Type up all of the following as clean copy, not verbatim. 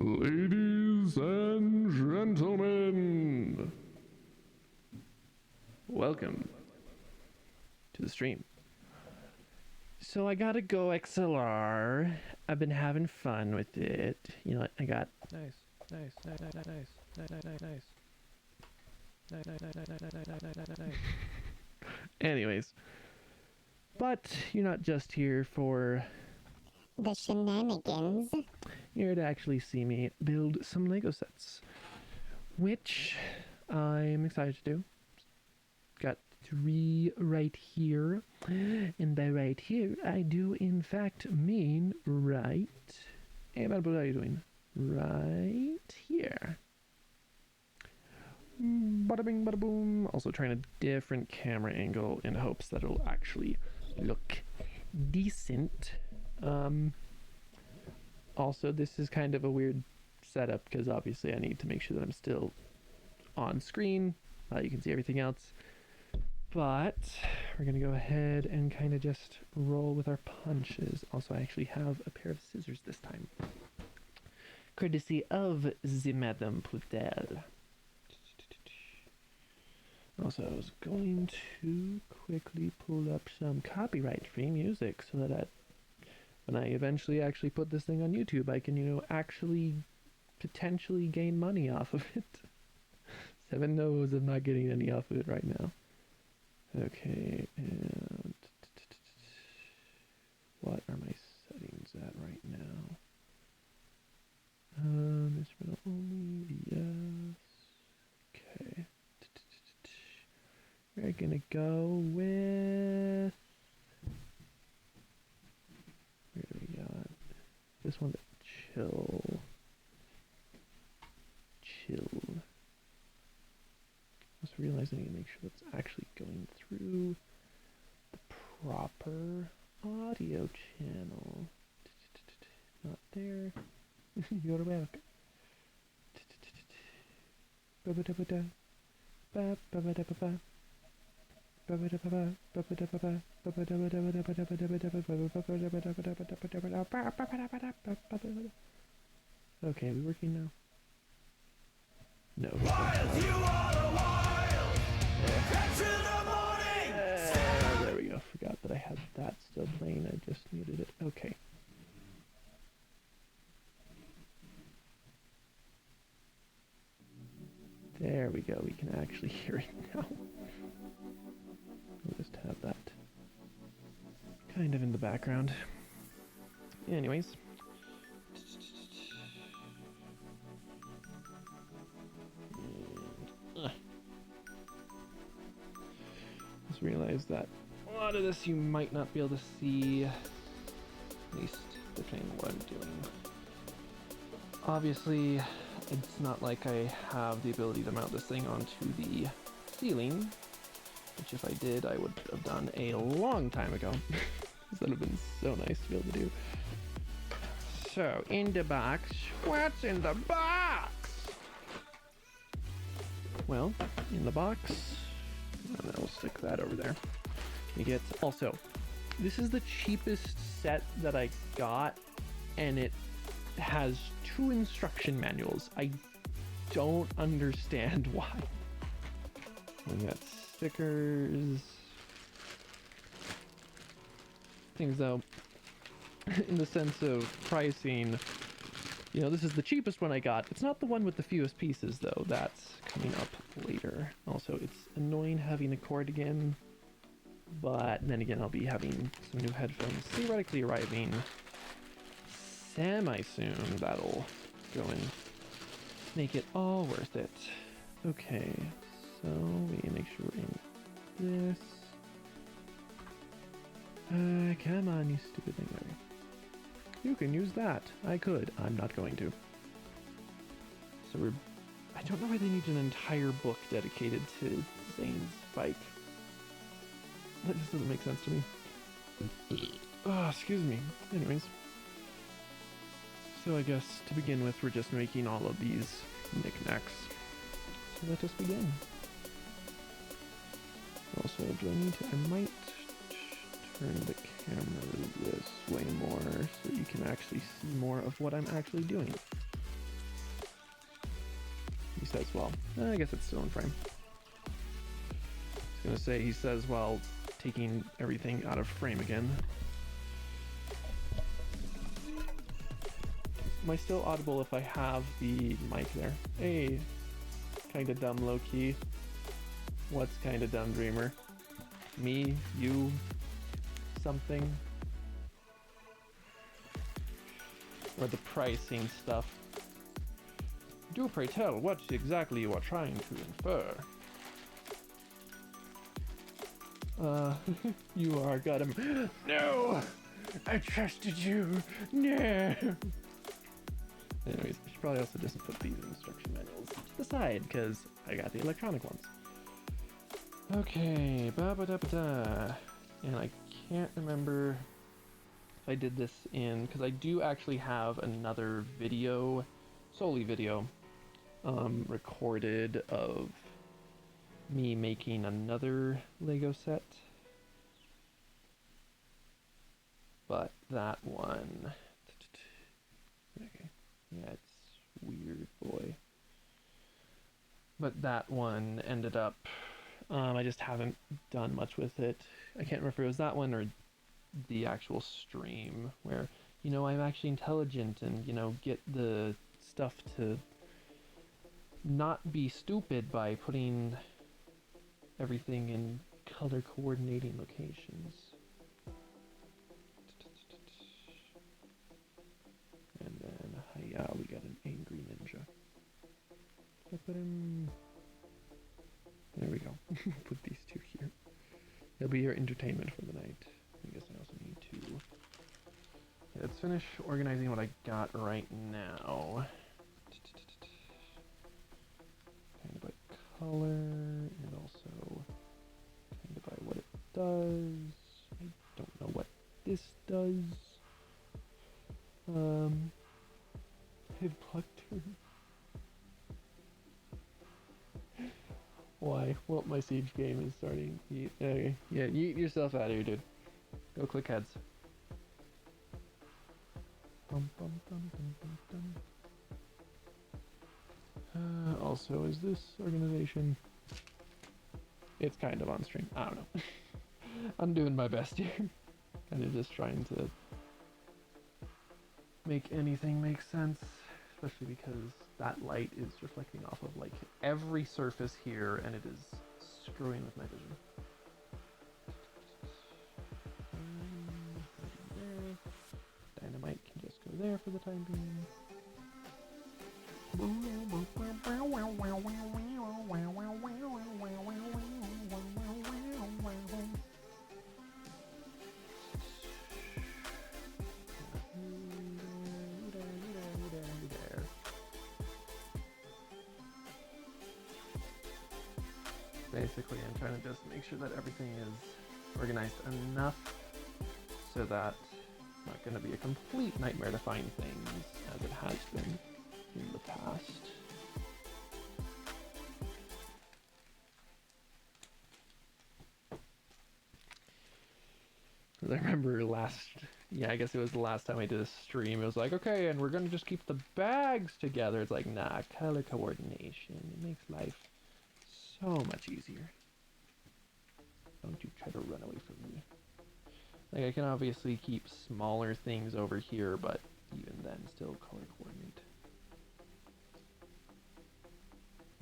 Ladies and gentlemen, welcome to the stream. So I got a Go XLR. I've been having fun with it. You know, I got nice. Anyways, but you're not just here for the shenanigans. You're here to actually see me build some Lego sets, which I'm excited to do. Got 3 right here, and by right here, I do in fact mean right. Hey, what are you doing? Right here. Bada bing, bada boom. Also trying a different camera angle in hopes that it'll actually look decent. Also, this is kind of a weird setup because obviously I need to make sure that I'm still on screen. You can see everything else. But we're going to go ahead and kind of just roll with our punches. Also, I actually have a pair of scissors this time, courtesy of the Madame Poudre. Also, I was going to quickly pull up some copyright-free music so that when I eventually actually put this thing on YouTube, I can, you know, actually potentially gain money off of it. 7 knows I'm not getting any off of it right now. Okay, and what are my settings at right now? Instrumental only, yes. Okay. We're gonna go with, where do we got this one? Chill. Just realizing I need to make sure that's actually going through the proper audio channel. Not there. You're welcome. Okay, we working now? No. Wild, you are wild. There we go. Forgot that I had that still playing. I just muted it. Okay. There we go. We can actually hear it now. We'll just have that kind of in the background. Anyways. Just realized that a lot of this you might not be able to see, at least depending on what I'm doing. Obviously, it's not like I have the ability to mount this thing onto the ceiling, which if I did, I would have done a long time ago. That would have been so nice to be able to do. So, in the box, what's in the box? Well, in the box, and I'll stick that over there. You get, also, this is the cheapest set that I got, and it has 2 instruction manuals. I don't understand why. We got stickers. Things though, in the sense of pricing, you know, this is the cheapest one I got. It's not the one with the fewest pieces though. That's coming up later. Also, it's annoying having a cord again, but then again, I'll be having some new headphones theoretically arriving semi-soon. That'll go and make it all worth it. Okay, so we make sure we're in this. Come on, you stupid thing. There. You can use that. I could. I'm not going to. So I don't know why they need an entire book dedicated to Zane's bike. That just doesn't make sense to me. Oh, excuse me. Anyways. So I guess to begin with, we're just making all of these knickknacks. So let us begin. Also, do I need to... I might turn the camera this way more so you can actually see more of what I'm actually doing. says while... I guess it's still in frame. I was gonna say he says while taking everything out of frame again. Am I still audible if I have the mic there? Hey, kinda dumb low-key. What's kinda dumb, Dreamer? Me? You? Something? Or the pricing stuff? Do pray tell what exactly you are trying to infer. You are got him. No! I trusted you! No! Anyways, I should probably also just put these instruction manuals to the side, because I got the electronic ones. Okay, ba-ba-da-ba-da. And I can't remember if I did this in, because I do actually have another video, solely video, recorded of me making another Lego set. But that one... Okay. Yeah, it's weird, boy. But that one ended up... I just haven't done much with it. I can't remember if it was that one or the actual stream where, you know, I'm actually intelligent and, you know, get the stuff to not be stupid by putting everything in color coordinating locations. And then, hiya, we got an angry ninja. I put him... There we go. Put these two here. They'll be your entertainment for the night. I guess I also need to... Yeah, let's finish organizing what I got right now. Kind of by color, and also kind of by what it does. I don't know what this does. Hit plucked. Why? Well, my siege game is starting. Okay. Yeah, yeet yourself out of here, dude. Go click heads. Also, is this organization... It's kind of on stream. I don't know. I'm doing my best here. Kind of just trying to make anything make sense. Especially because that light is reflecting off of like every surface here, and it is screwing with my vision. Dynamite can just go there for the time being. Basically, I'm trying to just make sure that everything is organized enough so that it's not going to be a complete nightmare to find things as it has been in the past. I remember I guess it was the last time I did a stream, it was like, okay, and we're going to just keep the bags together. It's like, nah, color coordination. It makes life so much easier. Don't you try to run away from me. Like, I can obviously keep smaller things over here, but even then, still color coordinate.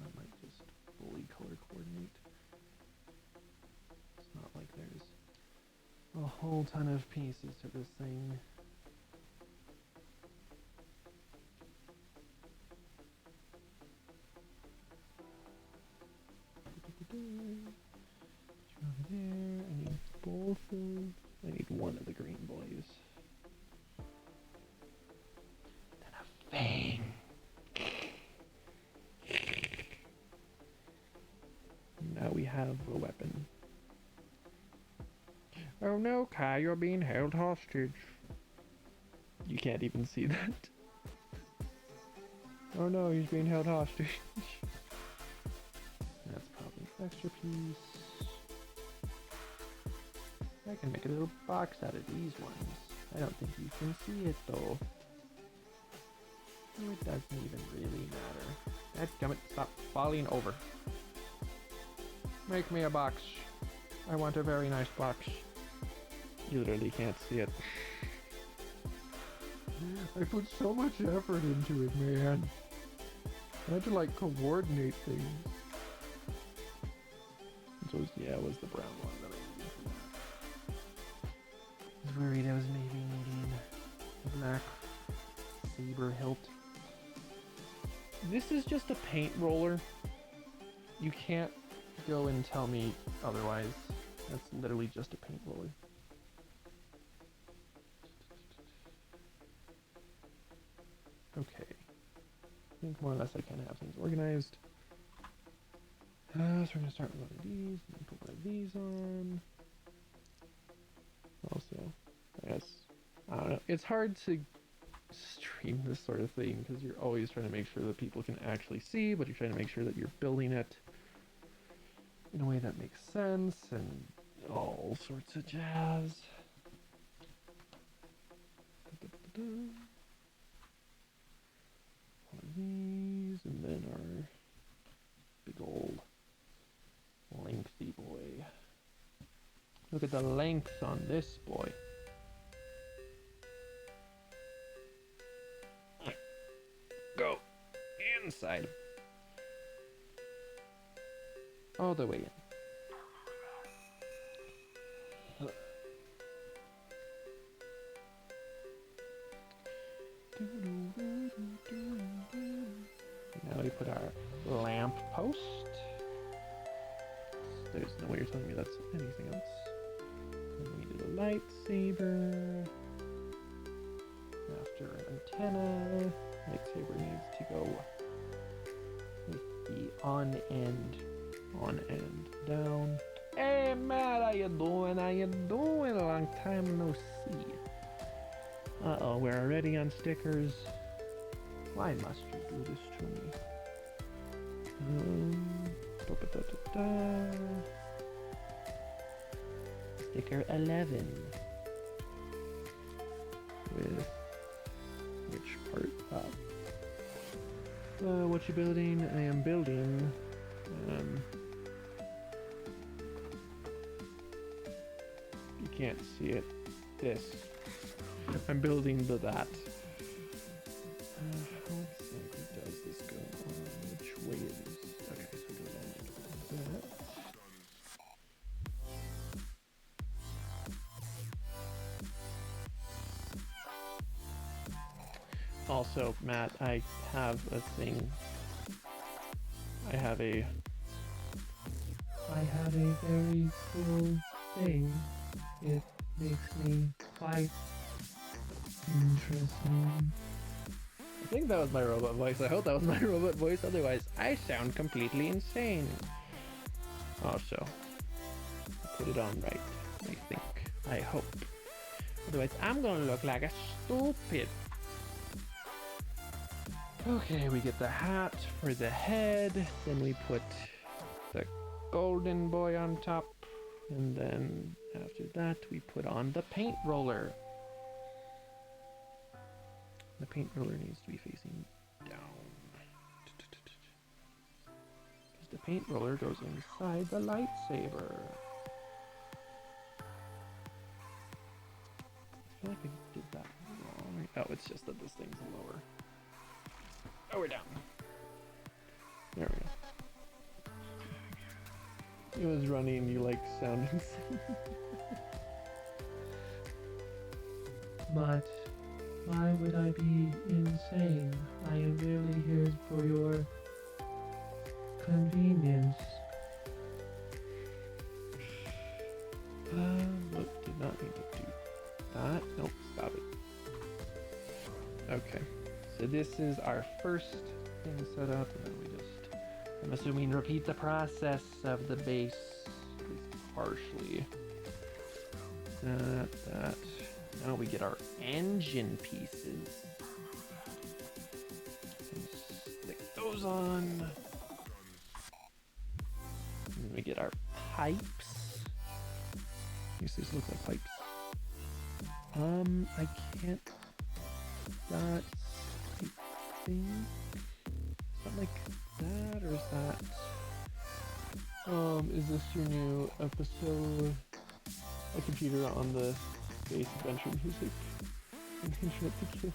I might just fully color coordinate. It's not like there's a whole ton of pieces to this thing. Over there. I need both of... I need one of the green boys. Then a fang. Now we have a weapon. Oh no, Kai, you're being held hostage. You can't even see that. Oh no, he's being held hostage. That's probably an extra piece. I can make a little box out of these ones. I don't think you can see it though. It doesn't even really matter. Dadgummit, stop falling over. Make me a box. I want a very nice box. You literally can't see it. I put so much effort into it, man. I had to like coordinate things. So yeah, it was the brown one that I needed for that. I was worried I was maybe needing a black saber hilt. This is just a paint roller. You can't go and tell me otherwise. That's literally just a paint roller. Okay. I think more or less I kind of have things organized. So we're going to start with one of these, and then put one of these on. Also, I guess, I don't know. It's hard to stream this sort of thing because you're always trying to make sure that people can actually see, but you're trying to make sure that you're building it in a way that makes sense and all sorts of jazz. One of these, and then our big old lengthy boy. Look at the length on this boy. Go inside. All the way in. Now we put our lamp post. There's no way you're telling me that's anything else. And we need a lightsaber. After an antenna. Lightsaber needs to go with the on end down. Hey Matt, how you doing? How you doing? A long time no see. Uh-oh, we're already on stickers. Why must you do this to me? Sticker 11. With which part up? What you building? I am building. You can't see it. This. I'm building that. How exactly does this go on? Which way it is? Okay, so it goes on like that. Also, Matt, I have a thing. I have a very cool thing. It makes me quite interesting. I think that was my robot voice. I hope that was my robot voice. Otherwise, I sound completely insane. Also, put it on right. I think. I hope. Otherwise, I'm gonna look like a stupid. Okay, we get the hat for the head. Then we put the golden boy on top. And then after that, we put on the paint roller. The paint roller needs to be facing down. Because the paint roller goes inside the lightsaber. I feel like I did that wrong. Oh, it's just that this thing's lower. Oh, we're down. There we go. It was running, you like sound insane. But why would I be insane? I am merely here for your convenience. Nope, did not mean to do that. Nope, stop it. Okay, so this is our first thing set up, and then we just, I'm assuming, repeat the process of the base, at least partially. That. Now we get our engine pieces. And stick those on. And we get our pipes. These look like pipes. I can't. That's think. Something like that, or is this your new episode? A computer on the space adventure music. And internet to kill.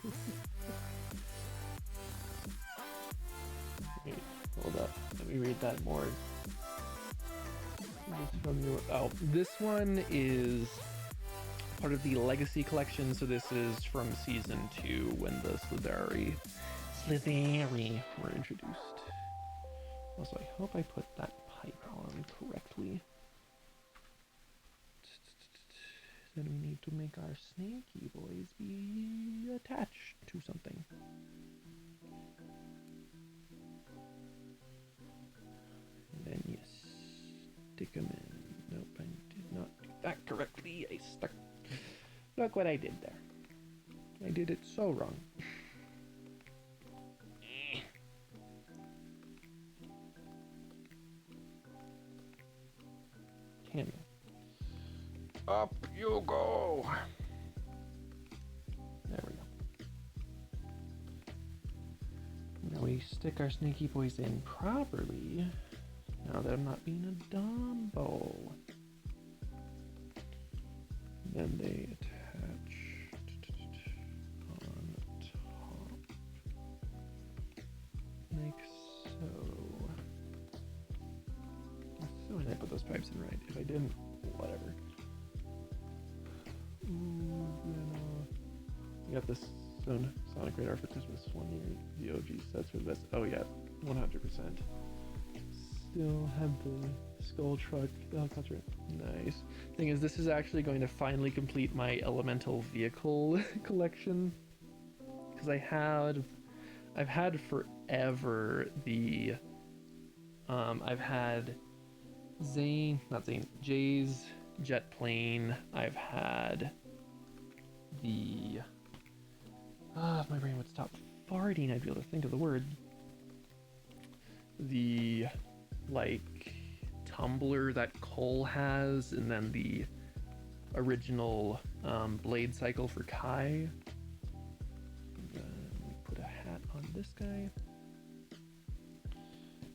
Wait, hold up. Let me read that more. This one is part of the Legacy collection, so this is from season 2 when the Slithari were introduced. Also, I hope I put that pipe on correctly. Then we need to make our snaky boys be attached to something. And then you stick them in. Nope, I did not do that correctly. I stuck. Look what I did there. I did it so wrong. Can you? Up you go. There we go. Now we stick our snaky boys in properly. Now that I'm not being a dumbo. Then they attach on top. Like so. So when I put those pipes in right. If I didn't, whatever. You got this Sonic Radar for Christmas 1 year. The OG sets for the best. Oh yeah, 100%. Still have the skull truck, the helicopter. Nice. Thing is, this is actually going to finally complete my elemental vehicle collection, because I've had forever the I've had Jay's jet plane. I've had the if my brain would stop farting, I'd be able to think of the word. The like tumbler that Cole has, and then the original blade cycle for Kai. And then we put a hat on this guy.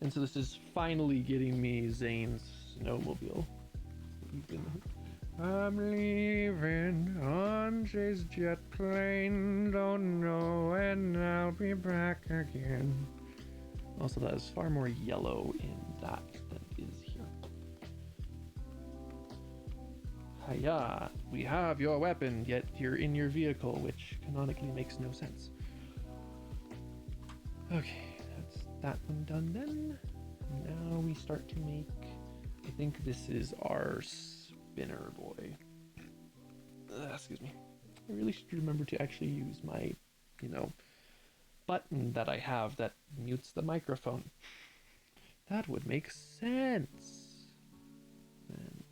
And so this is finally getting me Zane's snowmobile. I'm leaving on Jay's jet plane, don't know when I'll be back again. Also, that is far more yellow in that than is here. Hiya, we have your weapon, yet you're in your vehicle, which canonically makes no sense. Okay, that's that one done then. Now we start to make, I think this is our spinner boy. Excuse me. I really should remember to actually use my, button that I have that mutes the microphone. That would make sense. And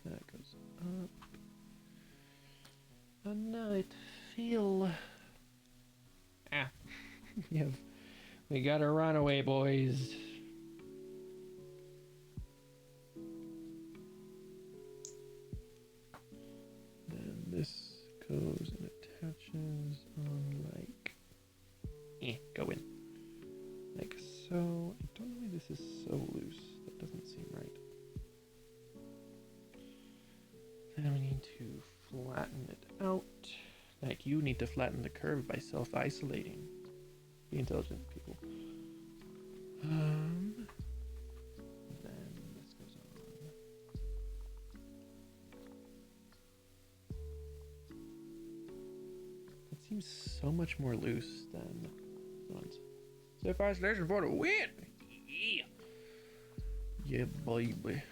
that goes up. And now it feel. We gotta run away, boys. Then this goes and attaches on like. Go in. Like so. I don't know why this is so loose. That doesn't seem right. Then we need to flatten it out. Like you need to flatten the curve by self-isolating. Be intelligent, people. Then this goes on. That seems so much more loose than ones. Self-isolation for the win! Yeah! Yeah, baby.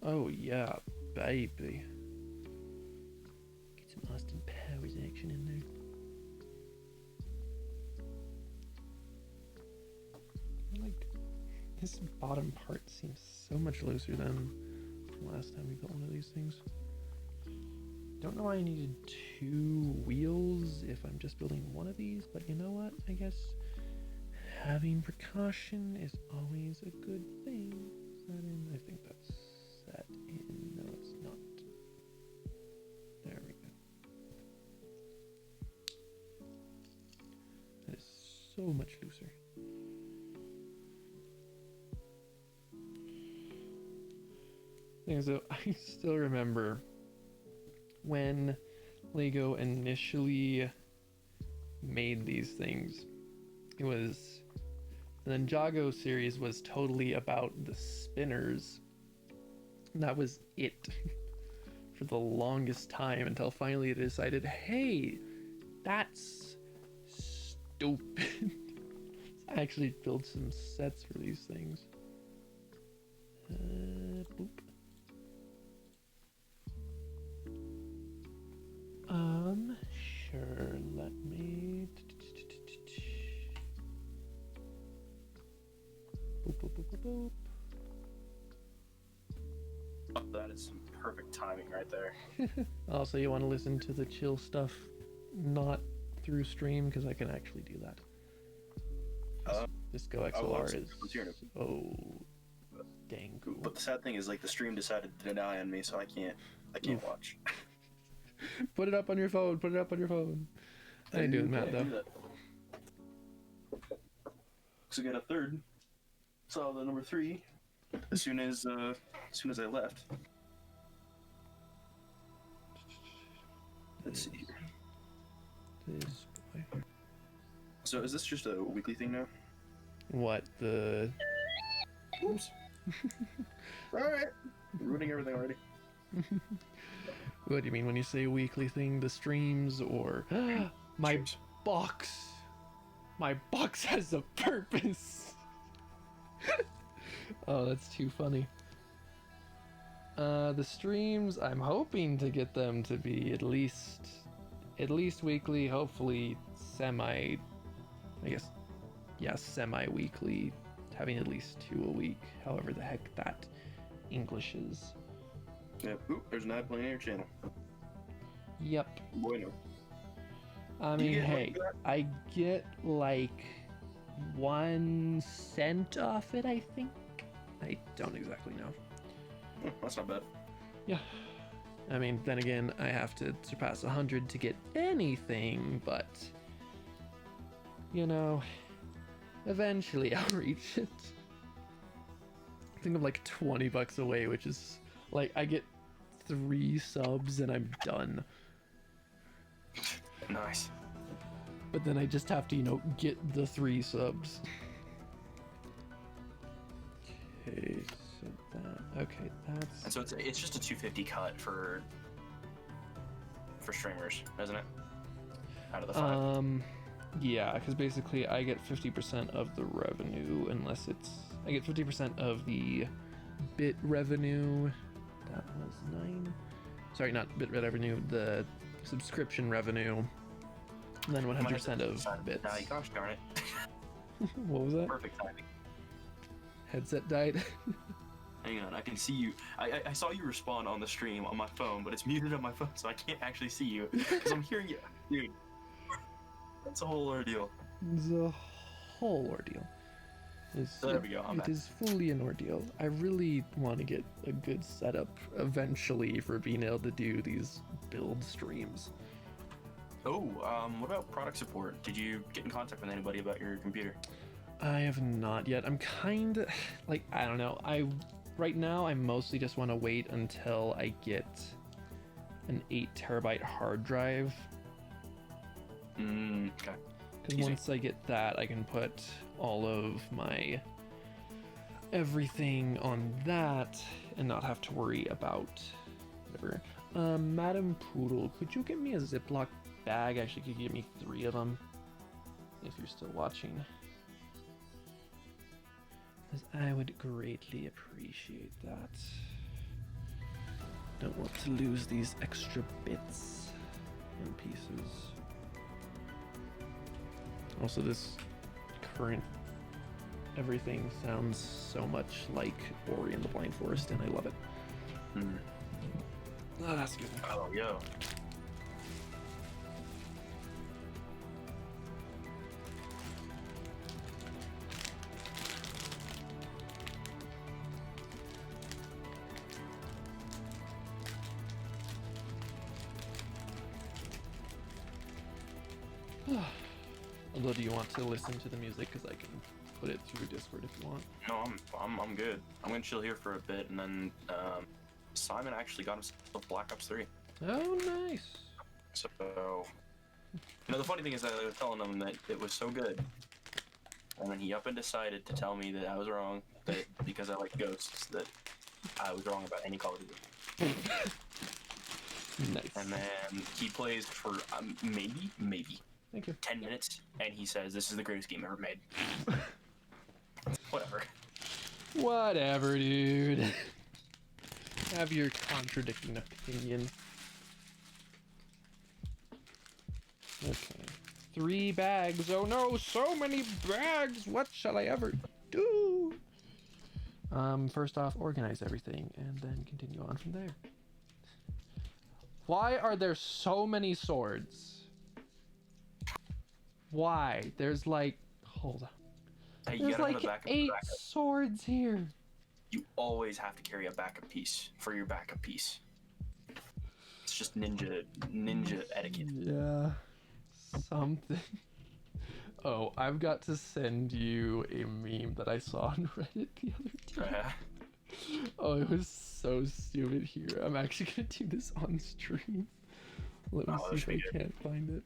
Oh, yeah, baby. Get some Austin Powers action in there. Like, this bottom part seems so much looser than the last time we built one of these things. Don't know why I needed 2 wheels if I'm just building one of these, but you know what? I guess having precaution is always a good thing. Is that in? I think that's set in. No, it's not. There we go. That is So much looser. Yeah, so I still remember when Lego initially made these things. It was the Ninjago series was totally about the spinners. That was it for the longest time until finally they decided, hey, that's stupid. I actually built some sets for these things. Boop. Sure, let me. Boop, boop, boop, boop, boop. Oh, that is some perfect timing right there. Also, you want to listen to the chill stuff, not through stream, because I can actually do that. This Go XLR is so dang cool. But the sad thing is, like, the stream decided to deny on me, so I can't watch. Put it up on your phone. Put it up on your phone. I ain't doing that though. So we got a third. Saw the number 3 as soon as I left. Let's see here. This boy. So is this just a weekly thing now? What the? Oops. All right. Ruining everything already. What do you mean when you say weekly thing? The streams or my box? My box has a purpose. Oh, that's too funny. The streams, I'm hoping to get them to be at least weekly. Hopefully semi-weekly, having at least 2 a week. However the heck that English is. Yep. Oop, there's an ad playing on your channel. Yep. Bueno. I mean, hey, I get like 1 cent off it, I think. I don't exactly know. That's not bad. Yeah. I mean, then again, I have to surpass 100 to get anything, but you know, eventually I'll reach it. I think I'm like $20 away, which is like I get 3 subs and I'm done. Nice. But then I just have to, you know, get the 3 subs. Okay, so that's. And so it's just a 250 cut for streamers, isn't it? Out of the 5. Yeah, because basically I get 50% of the revenue, unless I get 50% of the bit revenue. That was 9. Sorry, not bit revenue. The subscription revenue. And then 100% of bits. Gosh darn it. What was that? Perfect timing. Headset died. Hang on, I can see you. I saw you respond on the stream on my phone, but it's muted on my phone, so I can't actually see you. Because I'm hearing you. Dude, that's a whole ordeal. It's a whole ordeal. There we go, I'm back. It is fully an ordeal. I really want to get a good setup eventually for being able to do these build streams. Oh, what about product support? Did you get in contact with anybody about your computer? I have not yet. I'm kind of like, I don't know. Right now I mostly just want to wait until I get an 8 terabyte hard drive. Okay. Because once I get that, I can put all of my everything on that and not have to worry about whatever. Madam Poodle, could you get me a Ziploc bag? Actually, could you give me 3 of them if you're still watching? Because I would greatly appreciate that. Don't want to lose these extra bits and pieces. Also, this current everything sounds so much like Ori and the Blind Forest, and I love it. Oh, that's good. Oh, yo. Although, do you want to listen to the music? Because I can put it through Discord if you want. No, I'm good. I'm gonna chill here for a bit, and then Simon actually got himself Black Ops 3. Oh, nice. So, the funny thing is that I was telling him that it was so good, and then he up and decided to tell me that I was wrong, that because I like ghosts, that I was wrong about any Call of Duty. Nice. And then he plays for maybe Thank you. 10 minutes, and he says this is the greatest game ever made. Whatever. Whatever, dude. Have your contradicting opinion. Okay. 3 bags. Oh no, so many bags. What shall I ever do? First off, organize everything and then continue on from there. Why are there so many swords? Why? There's like, hold on. Hey, you There's gotta like have a backup. 8 swords here. You always have to carry a backup piece for your backup piece. It's just ninja etiquette. Yeah. Something. Oh, I've got to send you a meme that I saw on Reddit the other day. Oh, it was so stupid here. I'm actually gonna do this on stream. Let me see if I can't find it.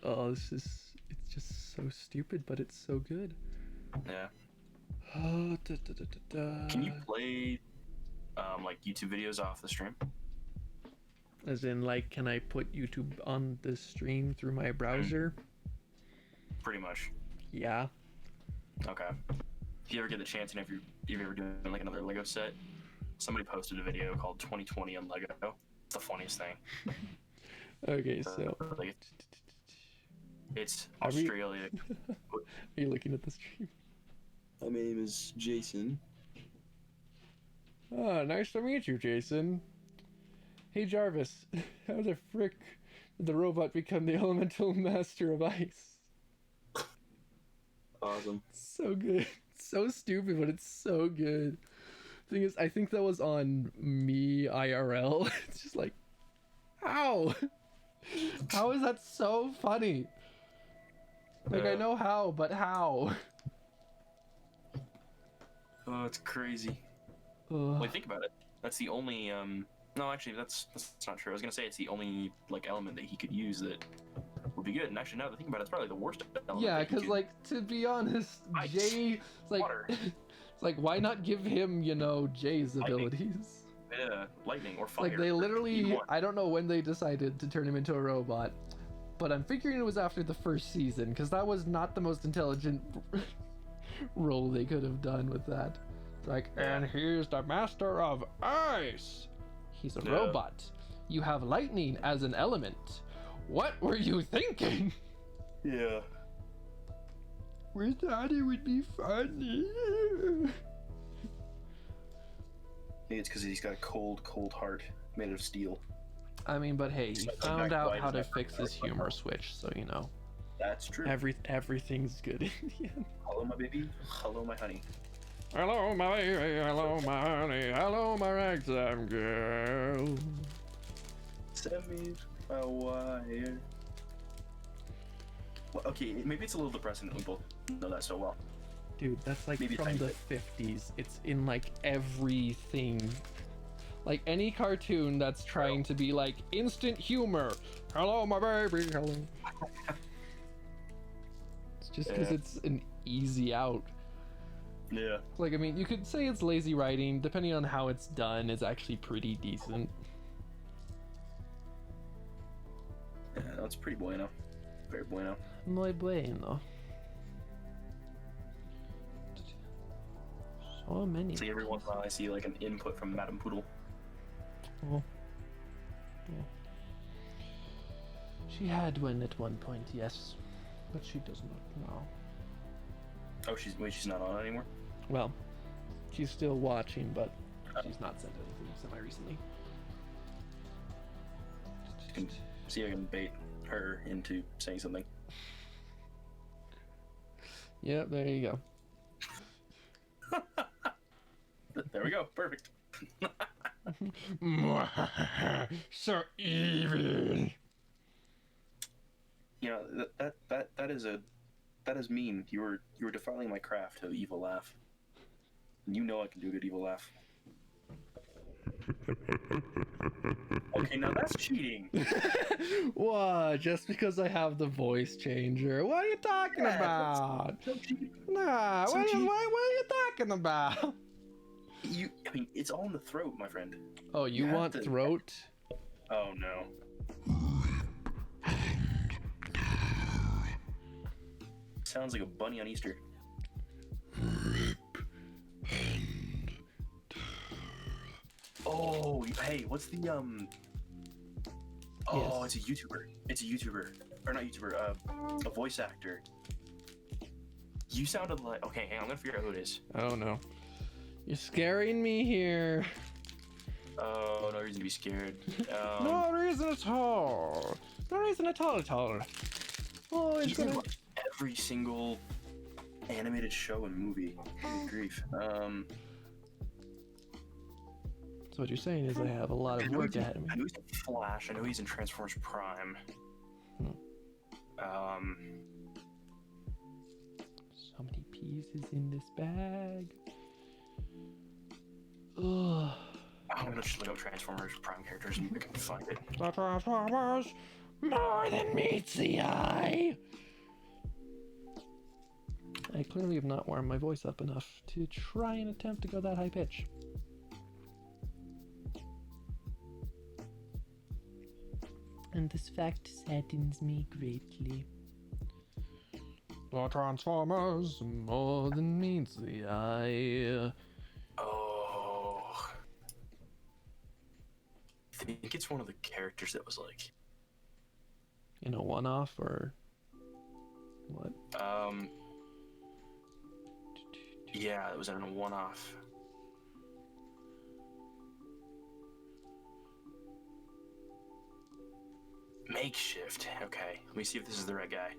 Oh, it's just so stupid, but it's so good. Yeah. Oh, Can you play like YouTube videos off the stream? As in, like, can I put YouTube on the stream through my browser? Pretty much. Yeah. Okay. If you ever get the chance, and if you're ever doing like another Lego set, somebody posted a video called 2020 on Lego. It's the funniest thing. Okay, so. Like, it's Are we- Australia. Are you looking at the stream? My name is Jason. Oh, nice to meet you, Jason. Hey, Jarvis. How the frick did the robot become the elemental master of ice? Awesome. So good. So stupid, but it's so good. Thing is, I think that was on me IRL. It's just like, how? How is that so funny? Like, I know how, but how? Oh, it's crazy. Ugh. Well, think about it. That's the only no, actually, that's not true. I was gonna say it's the only like element that he could use that would be good. And actually, now that I think about it, it's probably the worst element. Yeah, that he because could- like, to be honest, Ice. Jay, it's like, Water. it's like, why not give him, you know, Jay's Lightning. abilities? Yeah, lightning or fire. Like, they Either literally, one. I don't know when they decided to turn him into a robot, but I'm figuring it was after the first season, because that was not the most intelligent role they could have done with that. It's like, and here's the master of ice. He's a Yeah. robot. You have lightning as an element. What were you thinking? Yeah. We thought it would be funny. I think it's because he's got a cold heart made of steel. I mean, but hey, he Like found that out guy how to is that fix guy. his humor switch, so you know, That's true. everything's good in the end. Hello, my baby. Hello, my honey. Hello, my baby. Hello, my honey. Hello, my ragtime girl. Send me a wire. Well, okay, maybe it's a little depressing that we both know that so well. Dude, that's like Maybe from tiny the bit. 50s. It's in like everything. Like any cartoon that's trying to be like instant humor. Hello, my baby. Hello. It's just because Yeah. it's an easy out. Yeah. Like, I mean, you could say it's lazy writing. Depending on how it's done, it's actually pretty decent. Yeah, that's pretty bueno. Very bueno. Muy bueno. So many. See, every once in a while I see like an input from Madame Poodle. Oh. Yeah. She had one at one point, yes. But she does not now. Oh, she's not on anymore? Well, she's still watching, but she's not sent anything semi-recently. Can see if I can bait her into saying something. Yeah, there you go. There we go. Perfect. So evil. You know that is mean. You were defiling my craft of evil laugh. You know I can do a good evil laugh. Okay, now that's cheating. What? Just because I have the voice changer? What are you talking about? So cheap. Nah, So what cheap. are you talking about? I mean, it's all in the throat, my friend. Oh, you have want to- throat? Oh no. Sounds like a bunny on Easter. Oh, hey, what's the Oh, Yes. it's a YouTuber. It's a YouTuber, or not YouTuber. A voice actor. You sounded like. Okay, hang on, I'm gonna figure out who it is. Oh no. You're scaring me here. Oh, no reason to be scared. No reason at all. No reason at all. Oh, it's He's in gonna... like every single animated show and movie. Good grief. So what you're saying is I have a lot of work ahead of me. I know he's in Flash. I know he's in Transformers Prime. So many pieces in this bag. Ugh. I'm gonna just look up Transformers Prime characters and I can find it. The Transformers, more than meets the eye. I clearly have not warmed my voice up enough to try and attempt to go that high pitch. And this fact saddens me greatly. The Transformers, more than meets the eye. Oh. I think it's one of the characters that was like. In a one-off or what? Yeah, it was in a one-off. Makeshift. Okay, let me see if this is the right guy.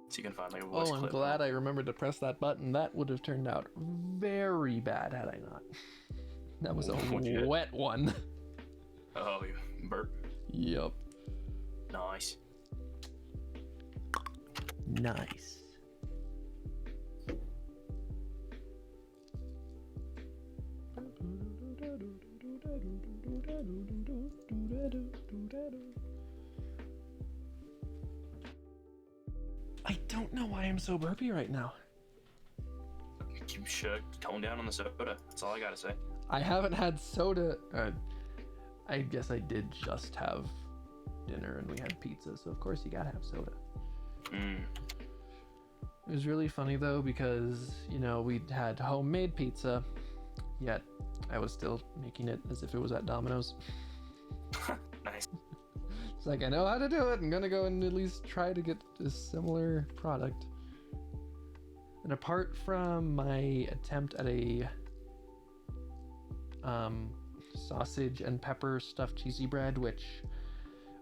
So you can find like a voice Oh, I'm clip. glad I remembered to press that button. That would have turned out very bad had I not. That was a What'd you get? wet one. Oh, you burp. Yup. Nice. Nice. I don't know why I'm so burpy right now. You should tone down on the soda. That's all I gotta say. I haven't had soda. I guess I did just have dinner and we had pizza, so of course you gotta have soda. It was really funny though because, you know, we had homemade pizza, yet I was still making it as if it was at Domino's. Nice. It's like, I know how to do it. I'm gonna go and at least try to get a similar product. And apart from my attempt at a sausage and pepper stuffed cheesy bread, which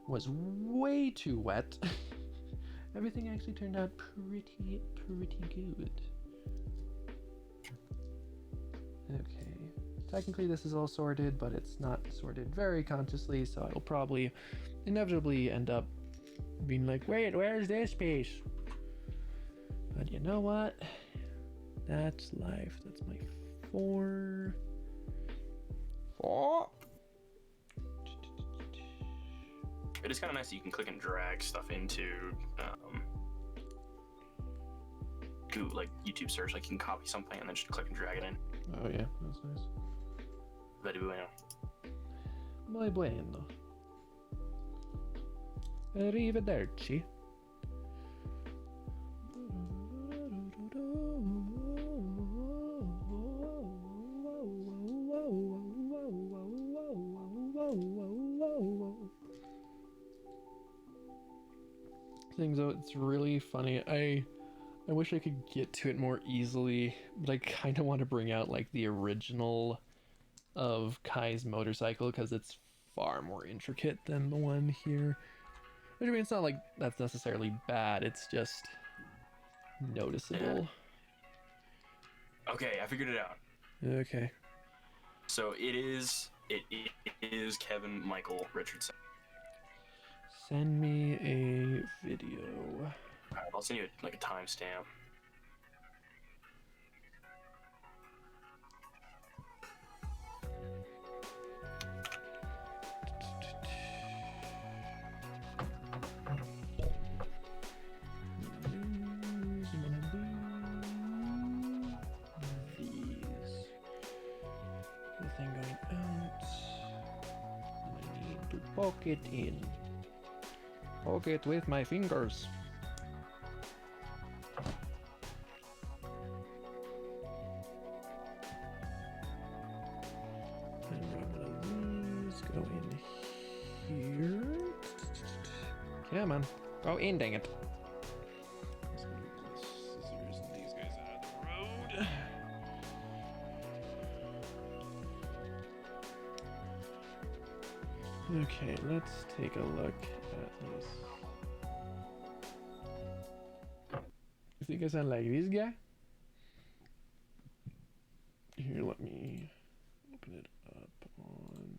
was way too wet, everything actually turned out pretty good. Okay, technically this is all sorted, but it's not sorted very consciously, so I will probably inevitably end up being like, wait, where's this piece? But you know what? That's life. That's my four. It is kind of nice that you can click and drag stuff into Google, like YouTube search. Like you can copy something and then just click and drag it in. Oh yeah, that's nice. Very bueno. Muy bueno. Arrivederci. Things though, it's really funny. I wish I could get to it more easily, but I kind of want to bring out like the original of Kai's motorcycle because it's far more intricate than the one here. Which, I mean, it's not like that's necessarily bad, it's just noticeable. Okay, I figured it out. Okay. So it is It is Kevin Michael Richardson. Send me a video. Alright, I'll send you like a timestamp. The thing going out. And I need to poke it in. Poke it with my fingers. And one of these go in here. Come on. Go in, dang it. Let's move the scissors and these guys out of the road. Okay, let's take a look at this. You think I sound like this guy? Here, let me open it up on...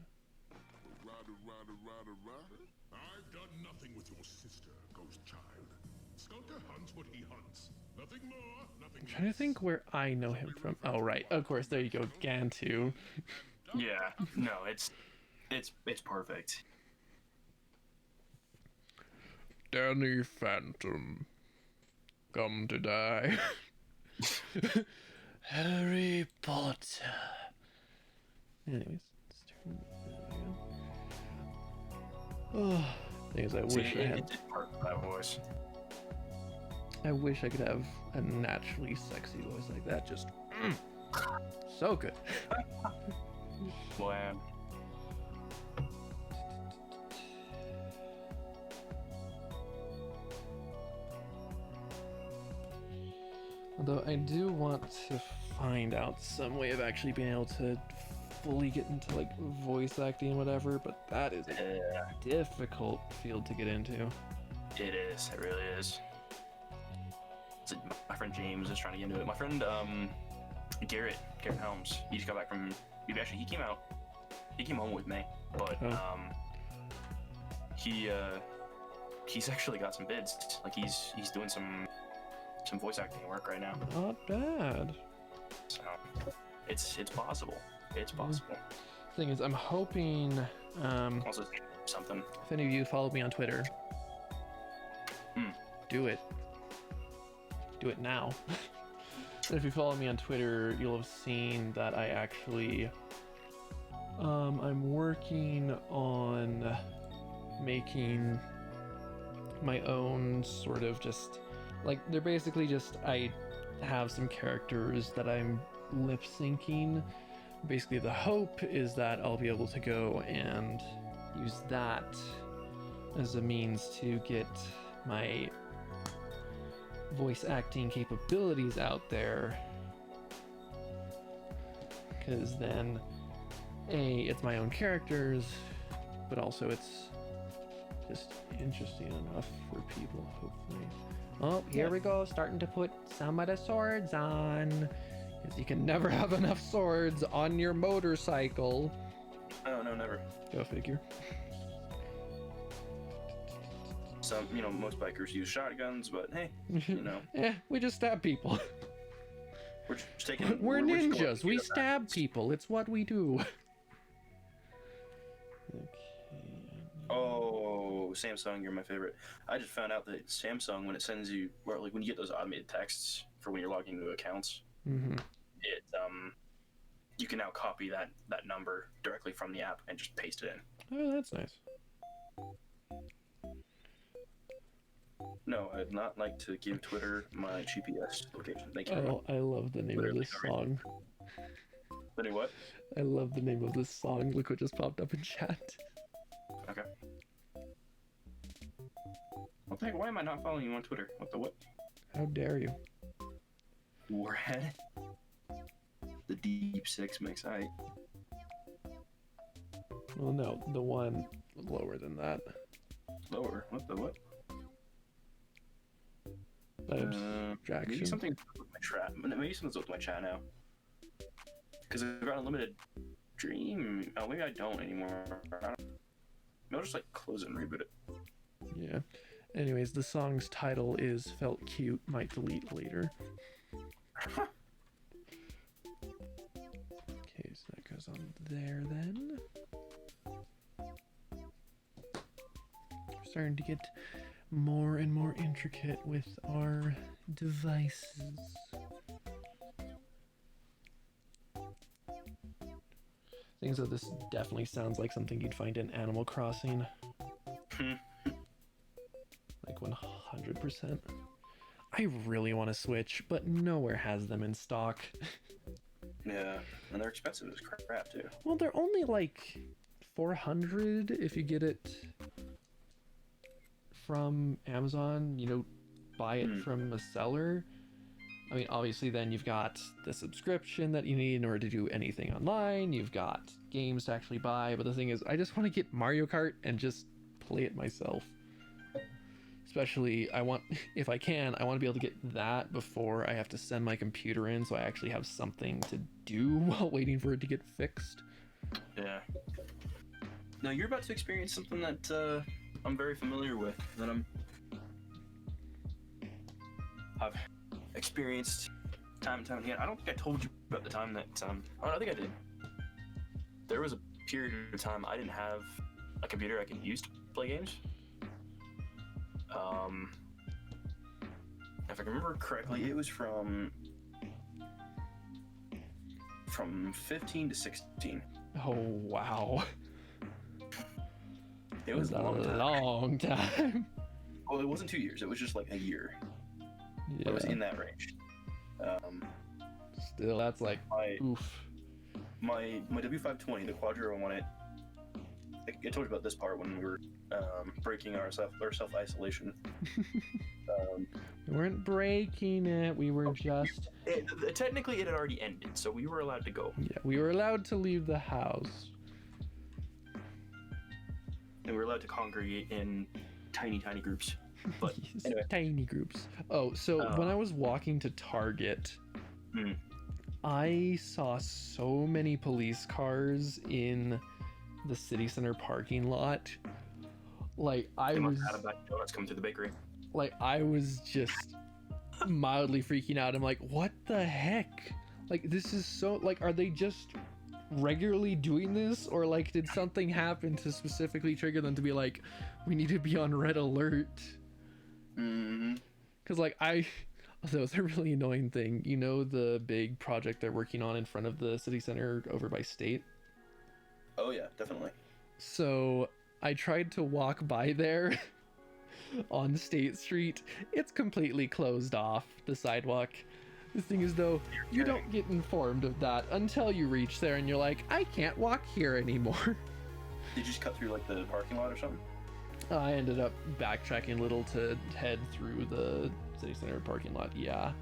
Rider. I've done nothing with your sister, ghost child. Skunker hunts what he hunts. Nothing more, nothing I'm trying to think where I know him from. Oh, right. Of course, there you go, Gantu. Yeah, no, it's perfect. Danny Phantom, come to die. Harry Potter. Anyways, let's turn that on. Oh, thing is, I wish I had. It did part of that voice. I wish I could have a naturally sexy voice like that. Just so good. Bland. Although I do want to find out some way of actually being able to fully get into like voice acting and whatever, but that is a Yeah, difficult field to get into. it is. It really is. So my friend James is trying to get into it. My friend Garrett Helms. He just got back from. He came out. He came home with me, but Oh. he's actually got some bids. Like he's doing some voice acting work right now. Not bad. So it's possible. It's possible. Thing is, I'm hoping Also something. if any of you follow me on Twitter, do it. Do it now. And if you follow me on Twitter, you'll have seen that I actually I'm working on making my own sort of just like they're basically just I have some characters that I'm lip syncing. Basically the hope is that I'll be able to go and use that as a means to get my voice acting capabilities out there, because then it's my own characters, but also it's just interesting enough for people, hopefully. Oh, here we go, starting to put some of the swords on, because you can never have enough swords on your motorcycle. Oh no, never. Go figure. Some, most bikers use shotguns, but hey, We just stab people. we're just taking. We're just going ninjas. to We get stab back. people. It's what we do. Okay. Oh, Samsung, you're my favorite. I just found out that Samsung, when it sends you, or like when you get those automated texts for when you're logging into accounts, Mm-hmm. it you can now copy that number directly from the app and just paste it in. Oh, that's nice. No, I'd not like to give Twitter my GPS location. Thank you. Oh, I love the name of Literally this song. But anyway, what? I love the name of this song. Look what just popped up in chat. Okay. What the heck? Why am I not following you on Twitter? What the what? How dare you? Warhead? The Deep Six mix. Alright. Well, no, the one lower than that. Lower. What the what? By Maybe abstraction. something with my chat. Maybe something's with my chat now. Because I've got unlimited stream. Oh, maybe I don't anymore. I don't... Maybe I'll just like close it and reboot it. Yeah. Anyways, the song's title is Felt Cute, Might Delete Later. Okay, so that goes on there then. We're starting to get more and more intricate with our devices. Things that this definitely sounds like something you'd find in Animal Crossing. Like 100%. I really want to Switch, but nowhere has them in stock. Yeah, and they're expensive as crap too. Well, they're only like 400 if you get it from Amazon, you know, buy it from a seller. I mean, obviously then you've got the subscription that you need in order to do anything online. You've got games to actually buy, but the thing is, I just want to get Mario Kart and just play it myself. Especially, if I can, I want to be able to get that before I have to send my computer in, so I actually have something to do while waiting for it to get fixed. Yeah. Now you're about to experience something that I'm very familiar with. I've experienced time and time again. I don't think I told you about the time that I think I did. There was a period of time I didn't have a computer I could use to play games. If I can remember correctly, it was from 15 to 16. Oh, wow. It was a long time. Well, it wasn't 2 years. It was just like a year. Yeah. It was in that range. Still, that's like, oof. My W520, the Quadro one, I told you about this part when we were breaking our self-isolation. We weren't breaking it, we were just... Technically, it had already ended, so we were allowed to go. Yeah, we were allowed to leave the house. And we were allowed to congregate in tiny groups. But anyway. Tiny groups. Oh, so when I was walking to Target, I saw so many police cars in the city center parking lot. Like I was donuts coming to the bakery. Like I was just mildly freaking out. I'm like, what the heck? Like this is so like, are they just regularly doing this, or like did something happen to specifically trigger them to be like, we need to be on red alert? Because like that was a really annoying thing. You know the big project they're working on in front of the city center over by State? Oh yeah, definitely. So I tried to walk by there on State Street. It's completely closed off, the sidewalk. The thing is though, you don't get informed of that until you reach there and you're like, I can't walk here anymore. Did you just cut through like the parking lot or something? I ended up backtracking a little to head through the city center parking lot, yeah.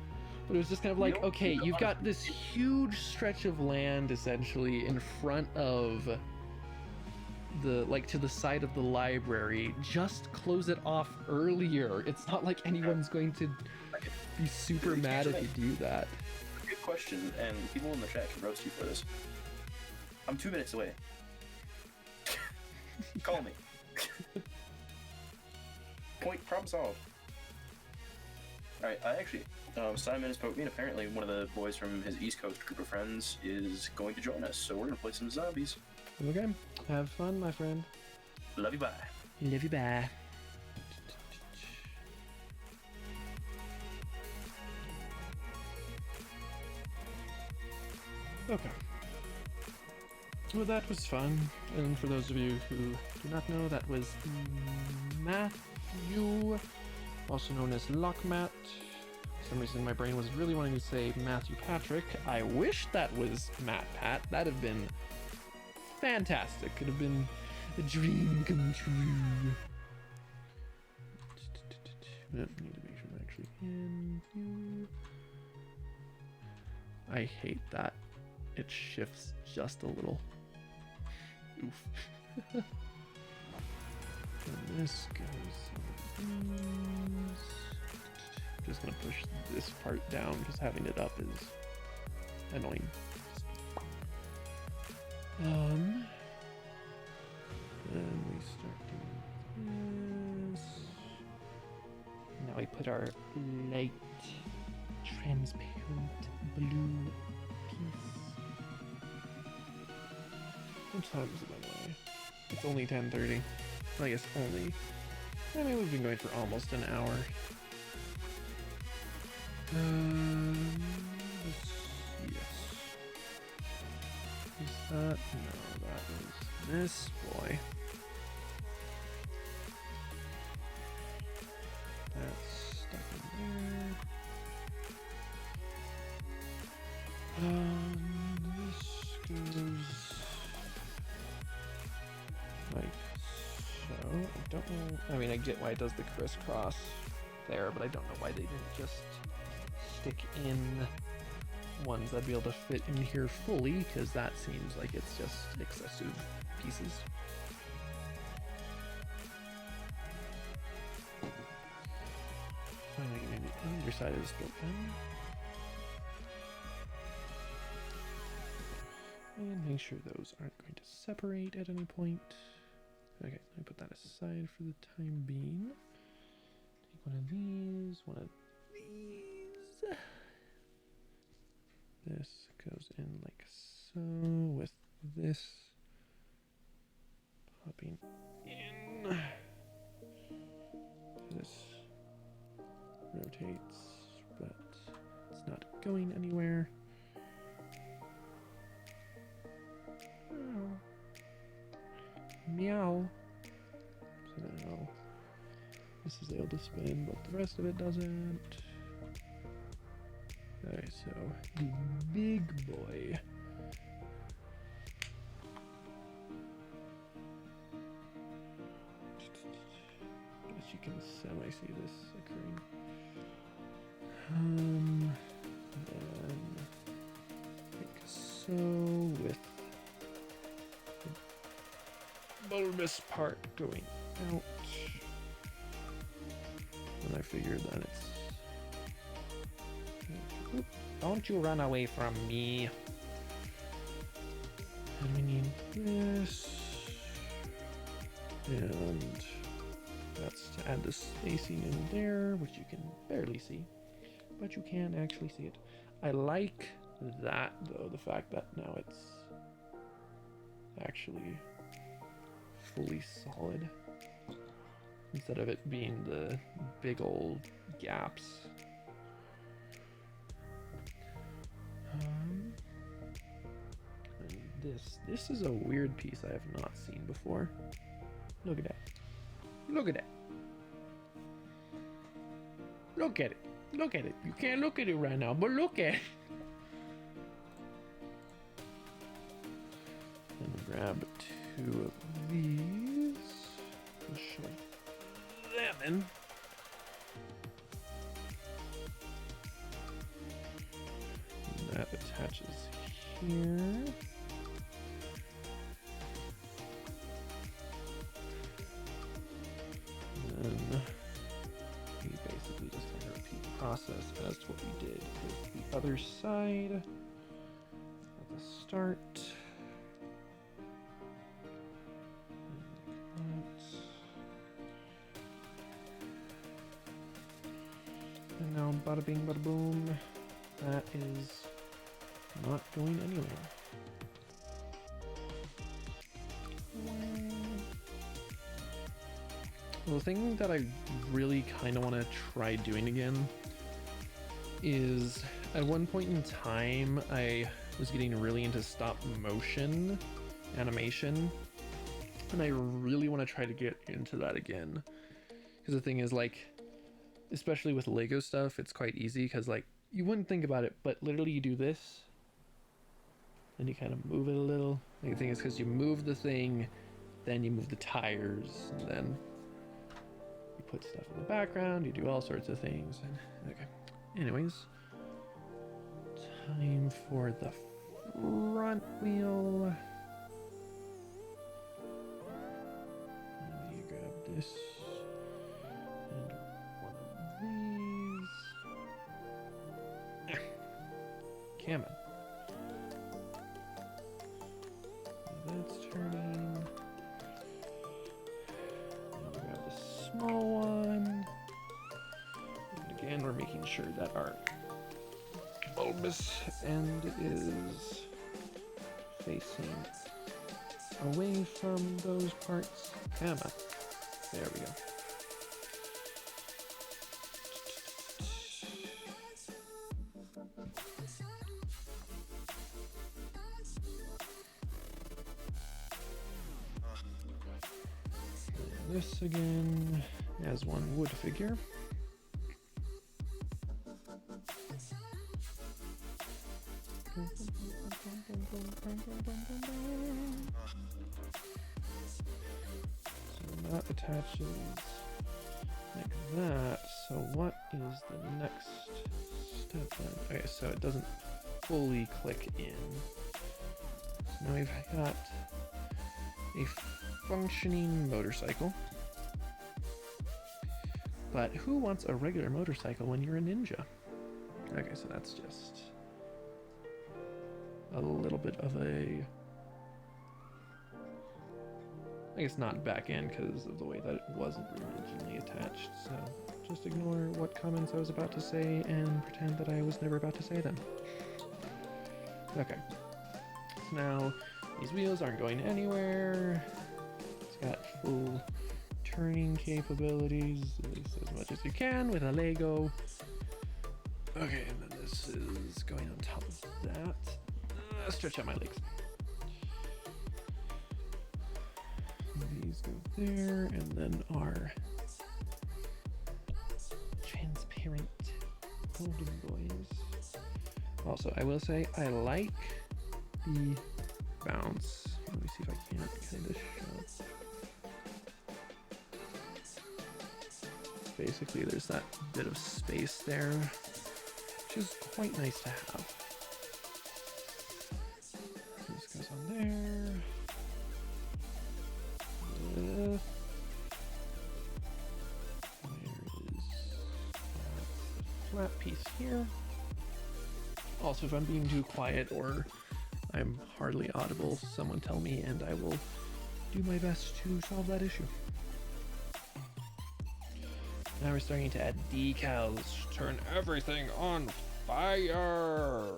But it was just kind of like, okay, you've got this huge stretch of land essentially in front of the, like to the side of the library. Just close it off earlier. It's not like anyone's going to be super mad if you do that. Good question, and people in the chat can roast you for this. I'm 2 minutes away. Call me. Problem solved. Alright, I actually, Simon has poked me, and apparently one of the boys from his East Coast group of friends is going to join us, so we're gonna play some zombies. Okay, have fun, my friend. Love you, bye. Love you, bye. Okay. Well, that was fun. And for those of you who do not know, that was Matthew, also known as Lockmat. For some reason, my brain was really wanting to say Matthew Patrick. I wish that was Matt Pat. That'd have been fantastic. Could have been a dream come true. Yep, need to make sure I'm actually in you. I hate that. It shifts just a little. Oof. And this goes on these. Just gonna push this part down because having it up is annoying. Then we start doing this. Now we put our light transparent blue piece. What time is it, by the way? It's only 10:30. I guess only. I mean, we've been going for almost an hour. Yes. Is that? No, that is this boy. That's stuck in there. This goes like so. I don't know. I mean, I get why it does the crisscross there, but I don't know why they didn't just stick in ones that'd be able to fit in here fully, because that seems like it's just excessive pieces. Finally getting the underside of this built in. And make sure those aren't going to separate at any point. Okay, let me put that aside for the time being. Take one of these, one of these. This goes in like so, with this popping in. This rotates, but it's not going anywhere. Meow. So now this is able to spin, but the rest of it doesn't. Alright, so the big boy. Guess you can semi-see this occurring. Then like so, with the bulbous part going out. And I figured that it's... Oop, don't you run away from me. And we need this. And that's to add the spacing in there, which you can barely see. But you can actually see it. I like that, though, the fact that now it's actually fully solid, instead of it being the big old gaps. And this is a weird piece I have not seen before. Look at that. Look at that. Look at it. Look at it. You can't look at it right now, but look at it. And grab two of these. And shove them in. And that attaches here. And then we basically just kind of repeat the process as to what we did with the other side at the start. And now bada bing bada boom. That is not going anywhere. Well, the thing that I really kind of want to try doing again is, at one point in time I was getting really into stop motion animation, and I really want to try to get into that again, because the thing is, like, especially with Lego stuff, it's quite easy, because like you wouldn't think about it, but literally you do this and you kind of move it a little. Like, the thing is, because you move the thing, then you move the tires, and then you put stuff in the background, you do all sorts of things. And okay, anyways, time for the front wheel. And you grab this and one of these. Come on. sure that our bulbous end is facing away from those parts. Come on. There we go. This again, as one would figure. So that attaches like that. So what is the next step then? Okay, so it doesn't fully click in. So now we've got a functioning motorcycle. But who wants a regular motorcycle when you're a ninja? Okay, so that's just a little bit of a... I guess not back end because of the way that it wasn't originally attached. So just ignore what comments I was about to say and pretend that I was never about to say them. Okay. So now these wheels aren't going anywhere. It's got full turning capabilities as much as you can with a Lego. Okay, and then this is going on top of that. Stretch out my legs. These go there, and then our transparent golden boys. Also, I will say I like the bounce. Let me see if I can't kind of show. Basically, there's that bit of space there, which is quite nice to have. This goes on there. There is that flat piece here. Also, if I'm being too quiet or I'm hardly audible, someone tell me and I will do my best to solve that issue. Now we're starting to add decals. Turn everything on fire!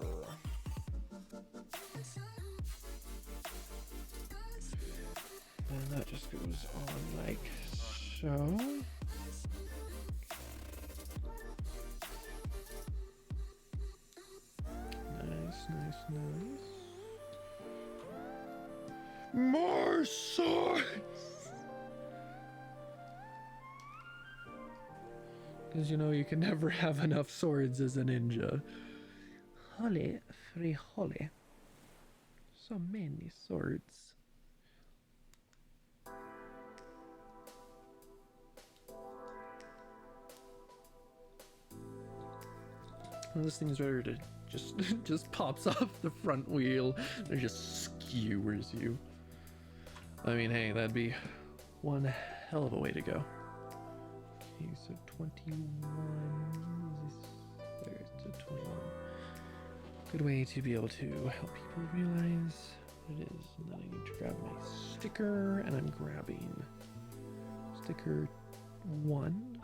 And that just goes on like so. Nice, nice, nice. More swords! Because you know you can never have enough swords as a ninja. Holy free holy. So many swords. Well, this thing's ready to just pops off the front wheel. It just skewers you. I mean, hey, that'd be one hell of a way to go. Okay, so 21. There's a 21. Good way to be able to help people realize what it is. And then I need to grab my sticker, and I'm grabbing sticker 1.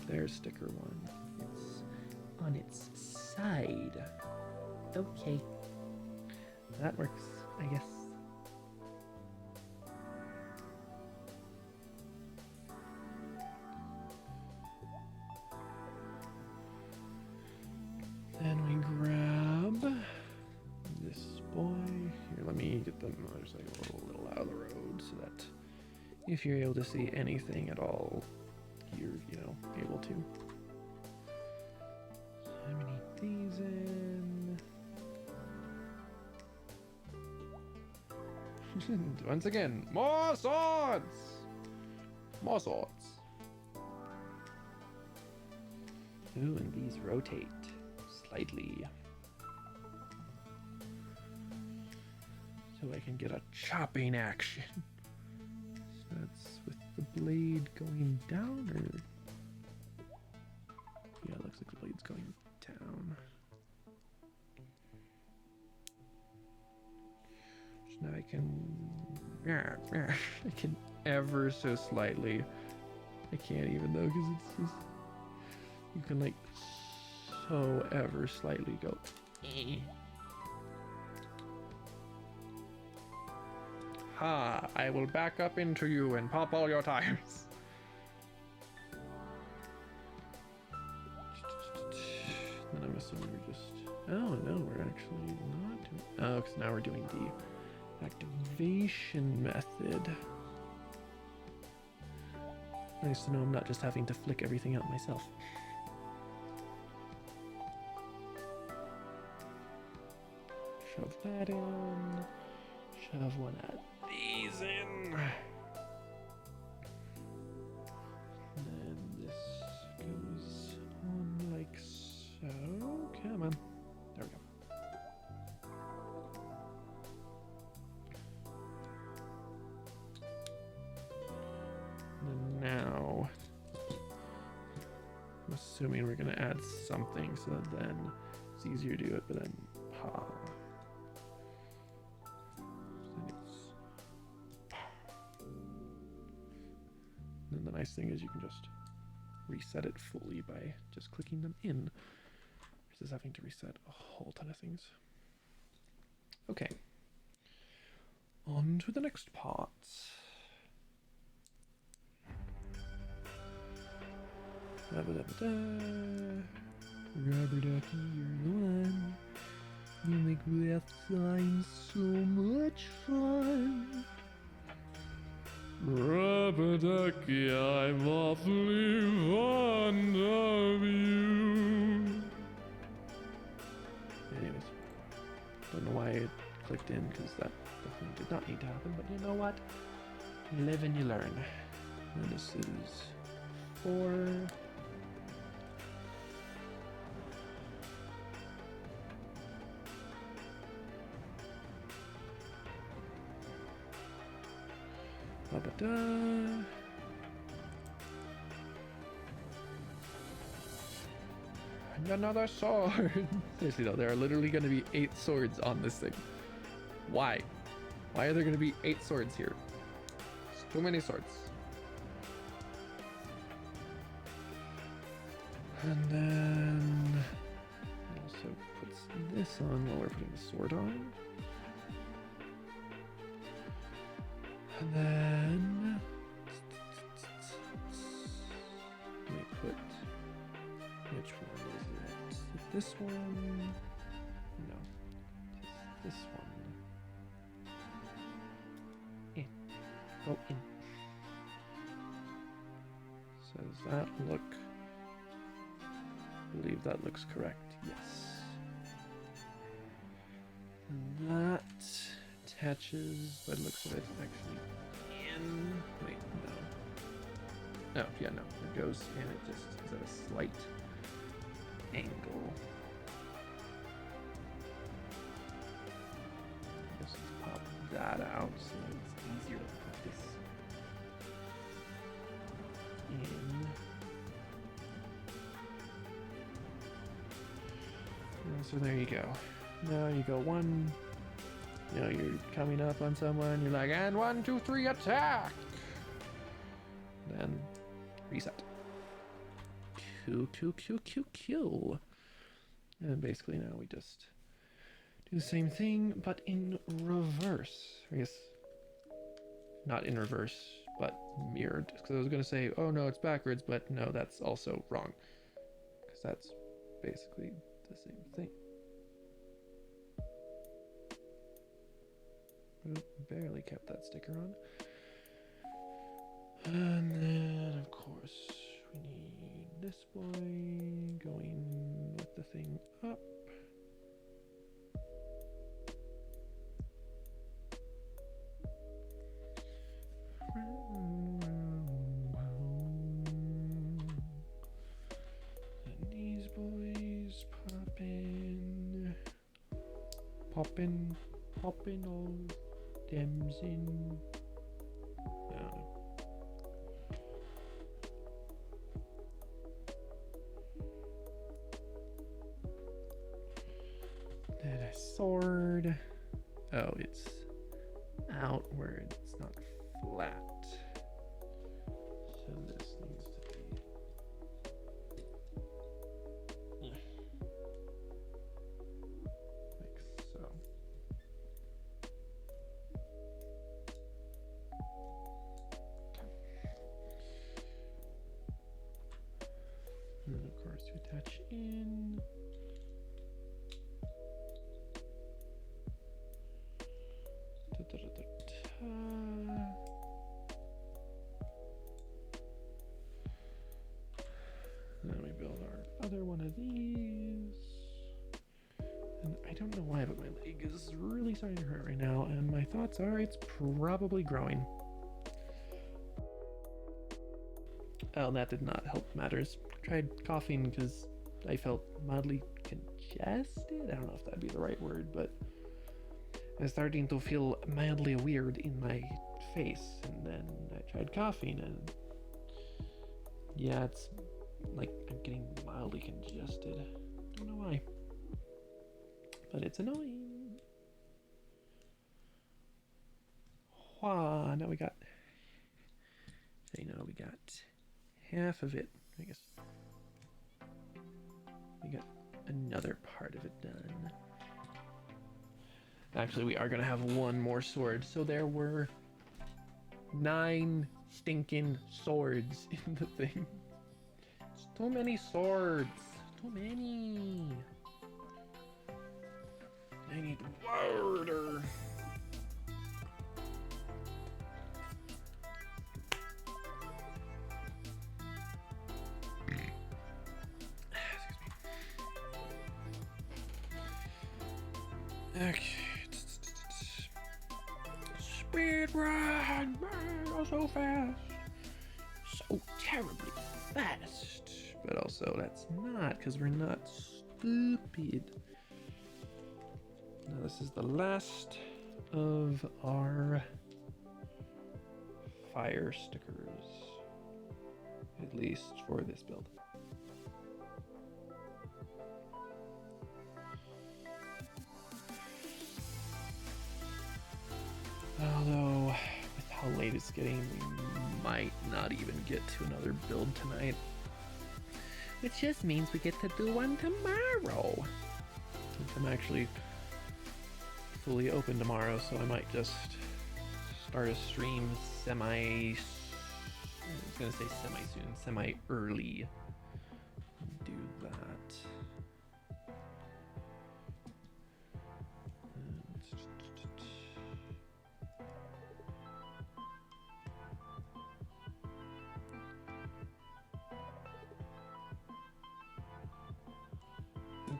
There's sticker 1. It's on its side. Okay. That works, I guess. Then we grab this boy. Here, let me get the motorcycle a little out of the road so that if you're able to see anything at all, you're, able to. So I'm gonna need these in. Once again, more swords! More swords. Ooh, and these rotate slightly. So I can get a chopping action. So that's with the blade going down, or... Yeah, it looks like the blade's going down. So now I can ever so slightly. I can't even though, because it's just you can like so ever slightly go. Ha! I will back up into you and pop all your tires. Then I'm assuming we're just. Oh no, we're actually not doing. Oh, because now we're doing the activation method. Nice to know I'm not just having to flick everything out myself. Shove that in. Shove one of these in. And then this goes on like so. Come on. There we go. And now, I'm assuming we're gonna add something so that then it's easier to do it, but then ha. And the nice thing is you can just reset it fully by just clicking them in versus having to reset a whole ton of things. Okay. On to the next part. Rubber ducky, you're the one. You make math science so much fun. Rubber ducky, I'm awfully fond of you. Anyways, don't know why it clicked in because that definitely did not need to happen, but you know what? You live and you learn. And this is 4. Ba-ba-da. And another sword. Seriously though, there are literally going to be 8 swords on this thing. Why? Why are there going to be 8 swords here? It's too many swords. And then it also puts this on while we're putting the sword on. And then let me put, which one is it? Is it this one? No, it's this one. In. Go in. So does that look? I believe that looks correct. Yes. And that attaches, but it looks like it's actually in. Wait, no. Oh, yeah, no. It goes and it just is at a slight angle. Just pop that out so it's easier to put this in. And so there you go. Now you go one. You know, you're coming up on someone, you're like, and 1, 2, 3, attack! Then reset. Kill. And basically now we just do the same thing, but in reverse. I guess not in reverse, but mirrored. Because I was going to say, oh no, it's backwards, but no, that's also wrong. Because that's basically the same thing. Barely kept that sticker on. And then, of course, we need this boy going with the thing up. And these boys popping all them's in. I don't know. Then a sword. Oh, it's outward. It's not flat. So this needs to be leg is really starting to hurt right now, and my thoughts are it's probably growing. Oh, that did not help matters. Tried coughing because I felt mildly congested. I don't know if that'd be the right word, but I was starting to feel mildly weird in my face, and then I tried coughing, and yeah, it's like I'm getting mildly congested. Don't know why, but it's annoying. Now we got. So we got half of it. I guess we got another part of it done. Actually, we are gonna have one more sword. So there were 9 stinking swords in the thing. It's too many swords. Too many. I need water. Okay. Speed run! Oh, so fast! So terribly fast! But also, that's not, because we're not stupid. Now, this is the last of our fire stickers. At least for this build. Although, with how late it's getting, we might not even get to another build tonight. Which just means we get to do one tomorrow. Since I'm actually fully open tomorrow, so I might just start a stream I was gonna say semi-soon, semi-early. Do that.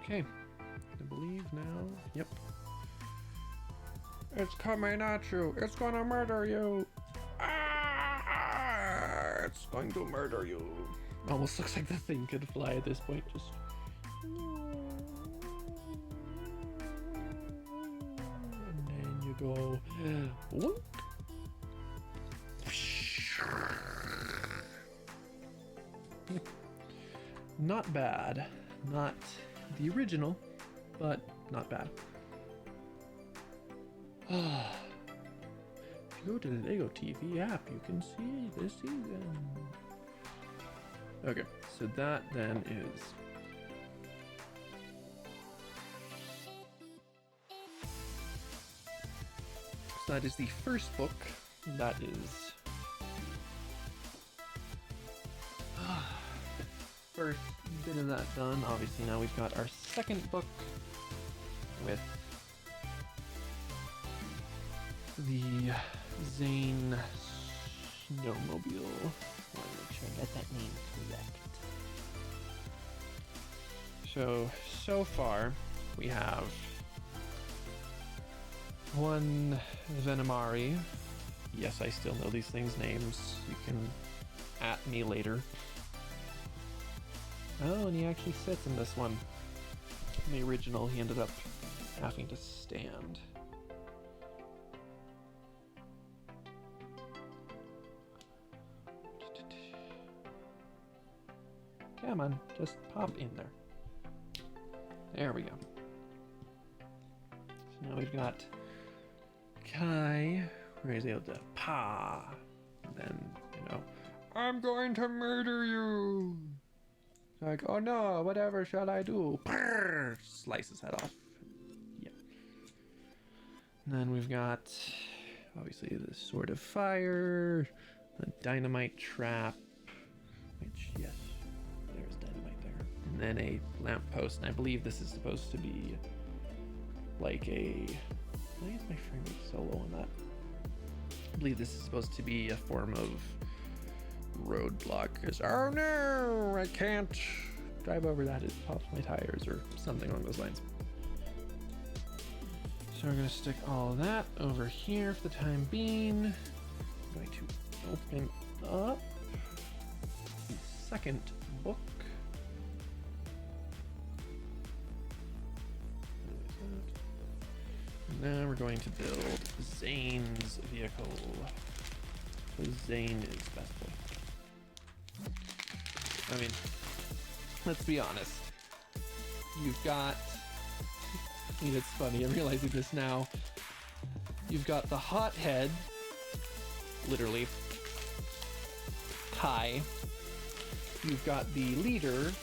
Okay, I believe now, yep. It's coming at you, it's gonna murder you. Ah, it's going to murder you. Almost looks like the thing could fly at this point, just. And then you go, whoop. Not bad, not the original, but not bad. If you go to the Lego TV app, you can see this season. Okay, so that then is so that is the first book. That is first bit of that done. Obviously now we've got our second book with the Zane Snowmobile. I want to make sure I get that name correct. So far we have one Venomari. Yes, I still know these things' names. You can at me later. Oh, and he actually sits in this one. In the original, he ended up having to stand. Come on, just pop in there. There we go. So now we've got Kai, where he's able to pa. And then, I'm going to murder you. Like, oh no, whatever shall I do? Brrr, slice his head off. Yeah. And then we've got, obviously, the Sword of Fire, the Dynamite Trap, which, yes, there's dynamite there. And then a lamppost, and I believe this is supposed to be like a... Why is my frame rate so low on that? I believe this is supposed to be a form of roadblock, because oh no, I can't drive over that, it pops my tires or something along those lines. So we're going to stick all that over here for the time being. I'm going to open up the second book. And now we're going to build Zane's vehicle. So Zane is best boy. I mean, let's be honest. You've got... I mean, it's funny, I'm realizing this now. You've got the hothead, literally, Kai. You've got the leader,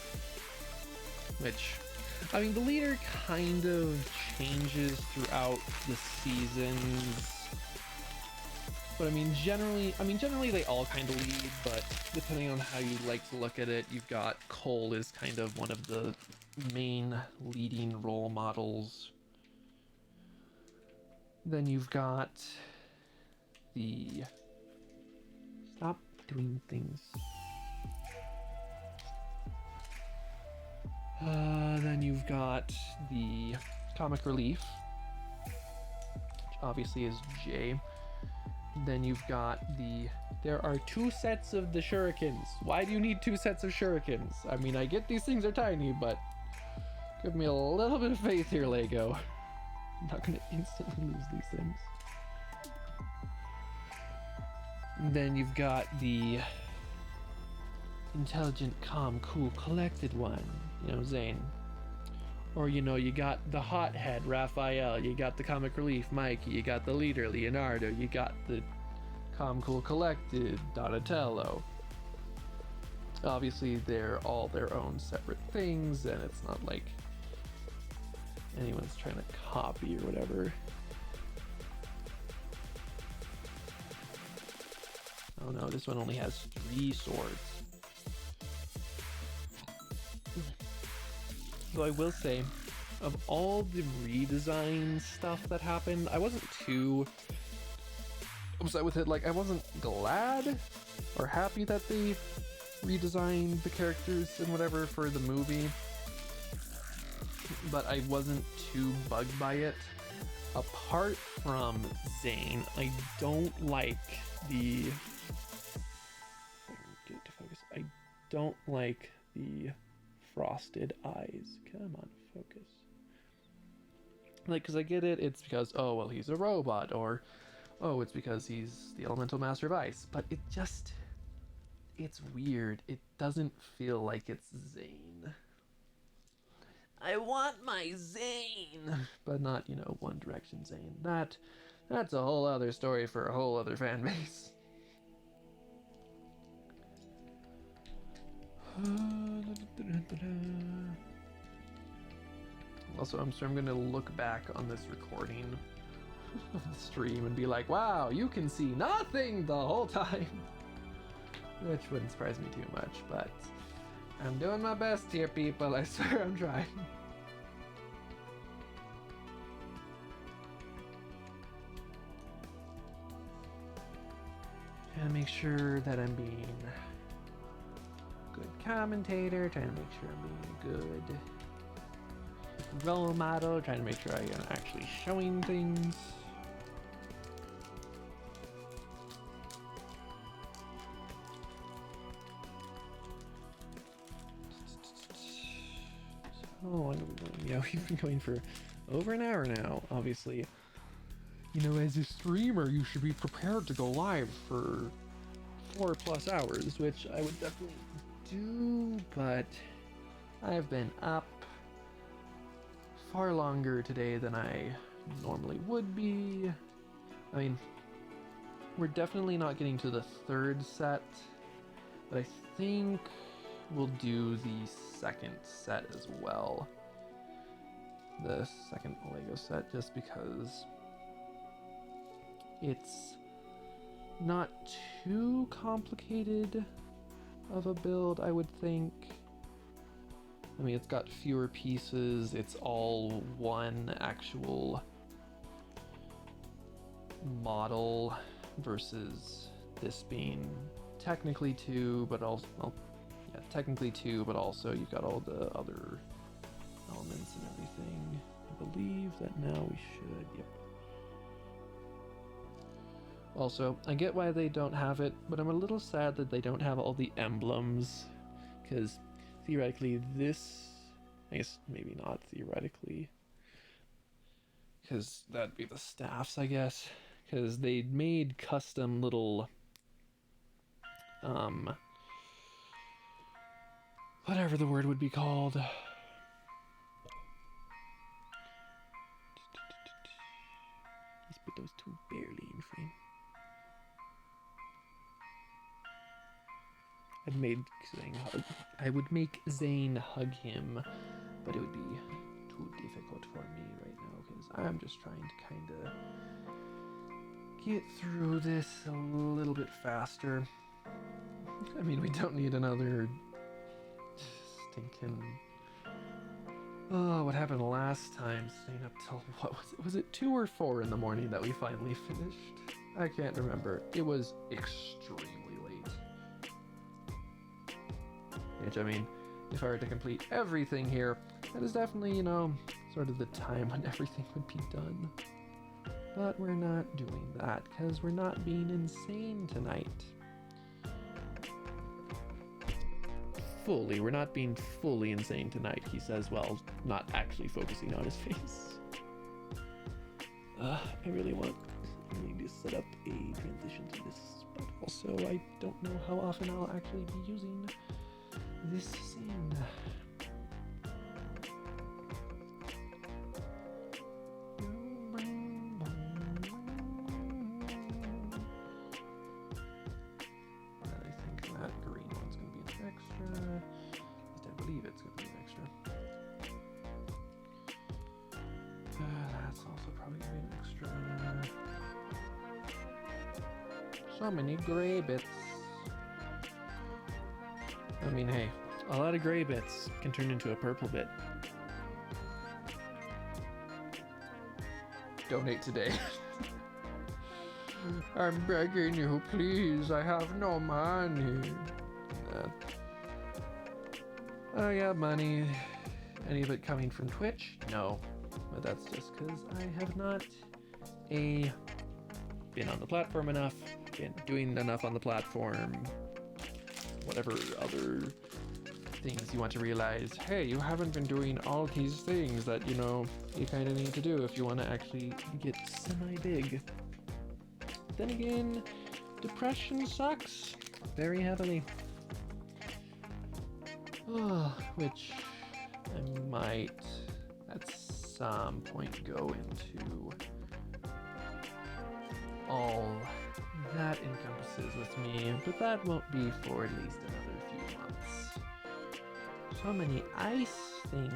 which, I mean, the leader kind of changes throughout the seasons. But I mean, generally they all kind of lead, but depending on how you like to look at it, you've got Cole is kind of one of the main leading role models. Then you've got the... Stop doing things. Then you've got the comic relief, which obviously is Jay. Then you've got the... There are 2 sets of the shurikens. Why do you need 2 sets of shurikens? I mean, I get these things are tiny, but give me a little bit of faith here, Lego. I'm not gonna instantly lose these things. And then you've got the intelligent, calm, cool, collected one. You know, Zane. Or, you know, you got the hothead, Raphael. You got the comic relief, Mikey. You got the leader, Leonardo. You got the calm, cool, collected, Donatello. Obviously, they're all their own separate things, and it's not like anyone's trying to copy or whatever. Oh no, this one only has 3 swords. So I will say, of all the redesign stuff that happened, I wasn't too upset with it. Like, I wasn't glad or happy that they redesigned the characters and whatever for the movie, but I wasn't too bugged by it. Apart from Zane, I don't like the... Get it to focus. I don't like the frosted eyes. Come on, focus. Like, because I get it, it's because, oh, well, he's a robot, or, oh, it's because he's the elemental master of ice, but it just, it's weird. It doesn't feel like it's Zane. I want my Zane! But not, you know, One Direction Zane. That's a whole other story for a whole other fan base. Also, I'm sure I'm gonna look back on this recording of the stream and be like, wow, you can see nothing the whole time. Which wouldn't surprise me too much, but I'm doing my best here, people. I swear I'm trying. Trying to make sure that I'm being a good commentator, trying to make sure I'm being a good role model, trying to make sure I am actually showing things. Oh, yeah, we've been going for over an hour now, obviously. You know, as a streamer, you should be prepared to go live for 4+ hours, which I would definitely do, but I've been up far longer today than I normally would be. I mean, we're definitely not getting to the 3rd set, but I think we'll do the 2nd set as well. The 2nd Lego set, just because it's not too complicated of a build, I would think. I mean, it's got fewer pieces, it's all one actual model versus this being technically 2, but also, well, technically 2, but also you've got all the other elements and everything. believe that now we should. Yep. Also, I get why they don't have it, but I'm a little sad that they don't have all the emblems, because theoretically this, I guess maybe not theoretically, because that'd be the staffs, I guess, because they made custom little, whatever the word would be called. Let's put those two barely in frame. I would make Zane hug him, but it would be too difficult for me right now because I'm just trying to kind of get through this a little bit faster. I mean, we don't need another stinking... Oh, what happened last time? Staying up till, what was it? Was it 2 or 4 in the morning that we finally finished? I can't remember. It was extremely late. Which, I mean, if I were to complete everything here, that is definitely, you know, sort of the time when everything would be done. But we're not doing that, because we're not being insane tonight. We're not being fully insane tonight, he says, while not actually focusing on his face. I really need to set up a transition to this, but also I don't know how often I'll actually be using this scene. So many gray bits. I mean, hey, a lot of gray bits can turn into a purple bit. Donate today. I'm begging you, please. I have no money. I got money. Any of it coming from Twitch? No. But that's just because I have not been on the platform enough, been doing enough on the platform, whatever other things you want to realize. Hey, you haven't been doing all these things that, you know, you kind of need to do if you want to actually get semi-big. Then again, depression sucks very heavily. Which I might at some point go into all that encompasses with me, but that won't be for at least another few months. So many ice things.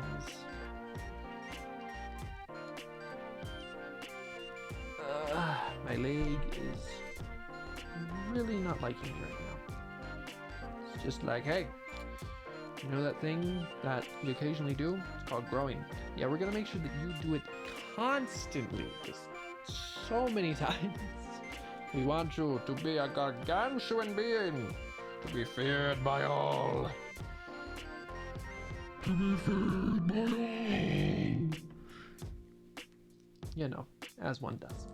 My leg is really not liking me right now. It's just like, hey, you know that thing that you occasionally do? It's called growing. Yeah, we're gonna make sure that you do it constantly, just so many times. We want you to be a gargantuan being, to be feared by all. To be feared by all. You know, as one does.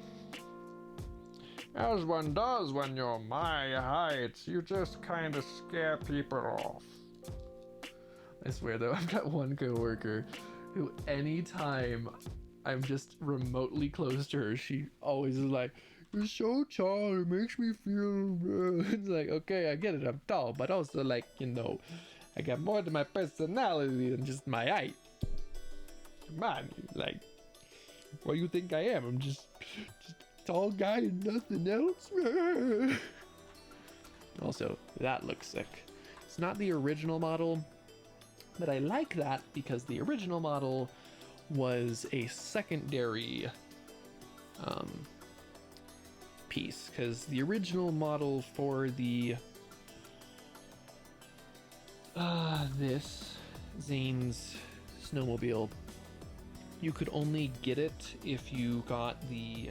As one does when you're my height. You just kind of scare people off. I swear though, I've got one coworker who anytime I'm just remotely close to her, she always is like, "You're so tall, it makes me feel..." It's like, okay, I get it, I'm tall, but also like, you know, I got more to my personality than just my height. Come on, like, what do you think I am? I'm just a tall guy and nothing else? Also, that looks sick. It's not the original model, but I like that because the original model was a secondary piece, because the original model for the this Zane's snowmobile, you could only get it if you got the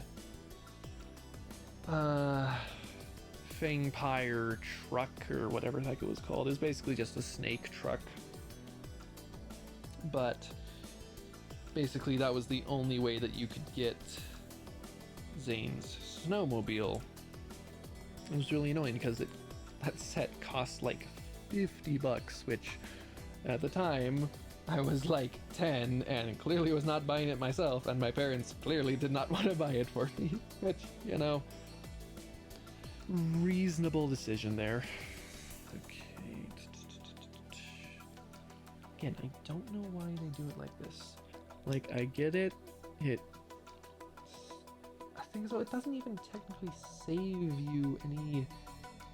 Fangpire truck or whatever the heck it was called. It was basically just a snake truck, but basically that was the only way that you could get Zane's snowmobile. It was really annoying because that set cost like $50, which at the time I was like 10 and clearly was not buying it myself, and my parents clearly did not want to buy it for me, which, you know, reasonable decision there. Okay. Again, I don't know why they do it like this. Like, I get it. I think so. It doesn't even technically save you any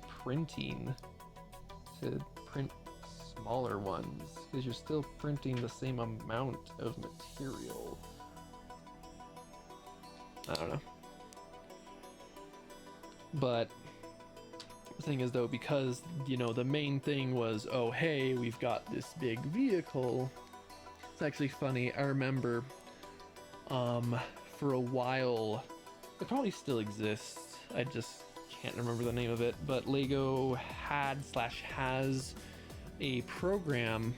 printing to print smaller ones, because you're still printing the same amount of material. I don't know. But the thing is, though, because, you know, the main thing was, oh, hey, we've got this big vehicle. It's actually funny. I remember for a while, it probably still exists, I just can't remember the name of it, but Lego has a program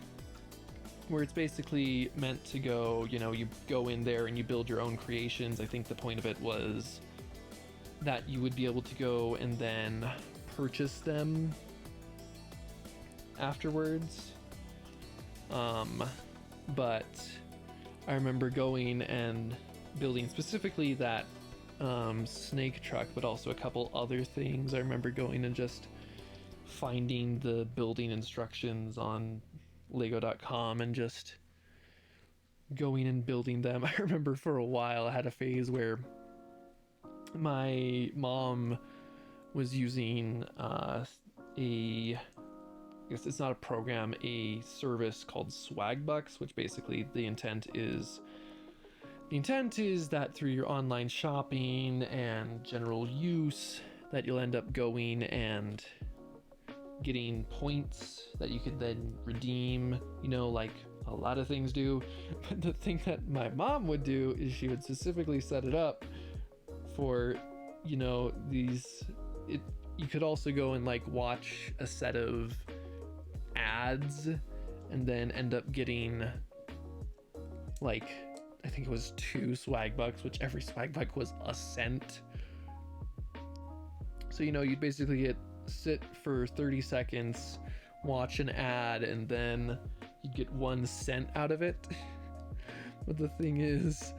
where it's basically meant to go, you know, you go in there and you build your own creations. I think the point of it was that you would be able to go and then purchase them afterwards. But I remember going and building specifically that snake truck, but also a couple other things. I remember going and just finding the building instructions on lego.com and just going and building them. I remember for a while I had a phase where my mom was using I guess it's not a program, a service called Swagbucks, which basically the intent is that through your online shopping and general use that you'll end up going and getting points that you could then redeem, you know, like a lot of things do. But the thing that my mom would do is she would specifically set it up for, you know, you could also go and like watch a set of ads and then end up getting like, I think it was 2 swag bucks, which every swag buck was a cent. So, you know, you'd basically sit for 30 seconds, watch an ad, and then you'd get 1 cent out of it. But the thing is,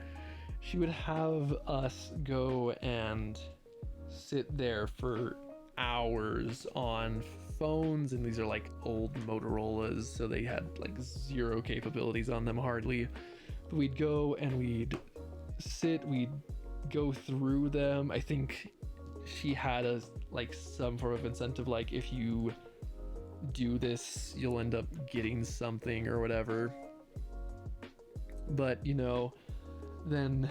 she would have us go and sit there for hours on phones, and these are like old Motorola's, so they had like 0 capabilities on them hardly. But we'd go and we'd go through them. I think she had some form of incentive, like if you do this you'll end up getting something or whatever. But, you know, then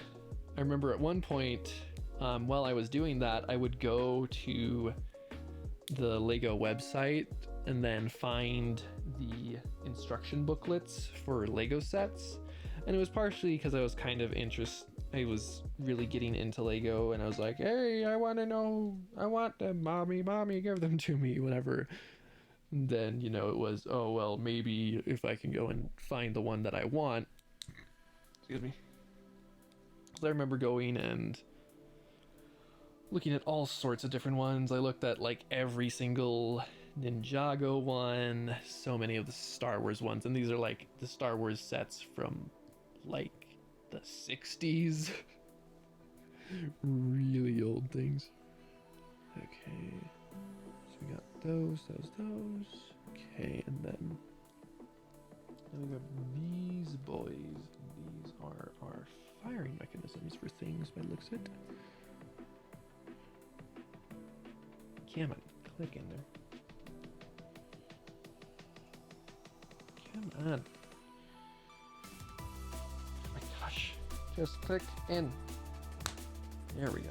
I remember at one point, while I was doing that, I would go to the Lego website and then find the instruction booklets for Lego sets. And it was partially because I was kind of I was really getting into Lego, and I was like, hey, I want them, mommy, give them to me, whatever. And then, you know, it was, oh, well, maybe if I can go and find the one that I want. Excuse me. So I remember going and looking at all sorts of different ones. I looked at like every single Ninjago one, so many of the Star Wars ones, and these are like the Star Wars sets from like the 60s. Really old things. Okay, so we got those. Okay, and then we got these boys. These are our firing mechanisms for things by the looks of it. Come on, click in there. Come on. Oh my gosh. Just click in. There we go.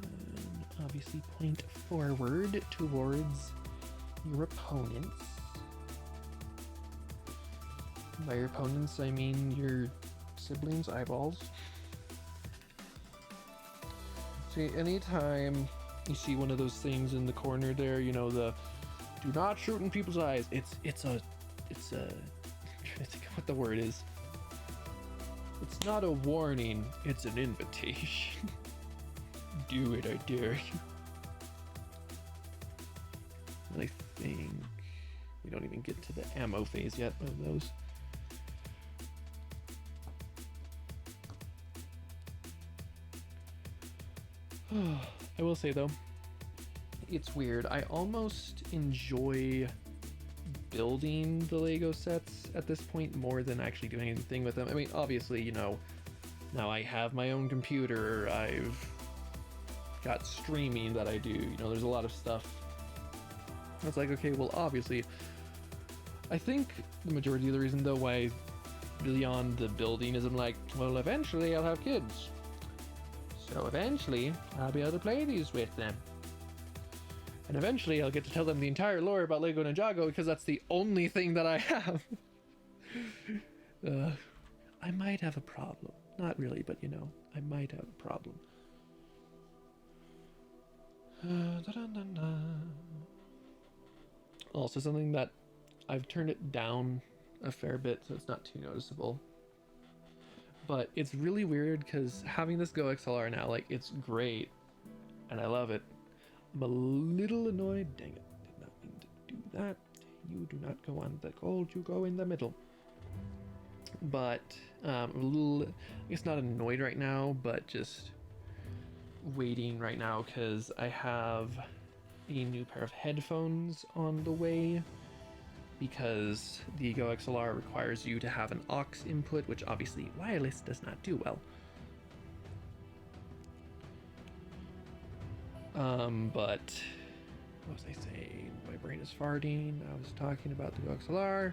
And obviously point forward towards your opponents. By your opponents, I mean your siblings' eyeballs. See, anytime you see one of those things in the corner there, you know, the do not shoot in people's eyes. It's a trying to think of what the word is. It's not a warning, it's an invitation. Do it, I dare you. And I think we don't even get to the ammo phase yet of those. I will say though, it's weird. I almost enjoy building the Lego sets at this point more than actually doing anything with them. I mean, obviously, you know, now I have my own computer, I've got streaming that I do, you know, there's a lot of stuff. It's like, okay, well, obviously, I think the majority of the reason though why beyond the building is I'm like, well, eventually I'll have kids. So eventually I'll be able to play these with them. And eventually I'll get to tell them the entire lore about Lego Ninjago because that's the only thing that I have. I might have a problem. Not really, but you know, I might have a problem. Also something that I've turned it down a fair bit so it's not too noticeable. But it's really weird because having this Go XLR now, like, it's great and I love it. I'm a little annoyed. Dang it, did not mean to do that. You do not go on the cold, you go in the middle. But a little, I guess not annoyed right now, but just waiting right now because I have a new pair of headphones on the way. Because the Go XLR requires you to have an aux input, which obviously wireless does not do well. But what was I saying? My brain is farting. I was talking about the Go XLR.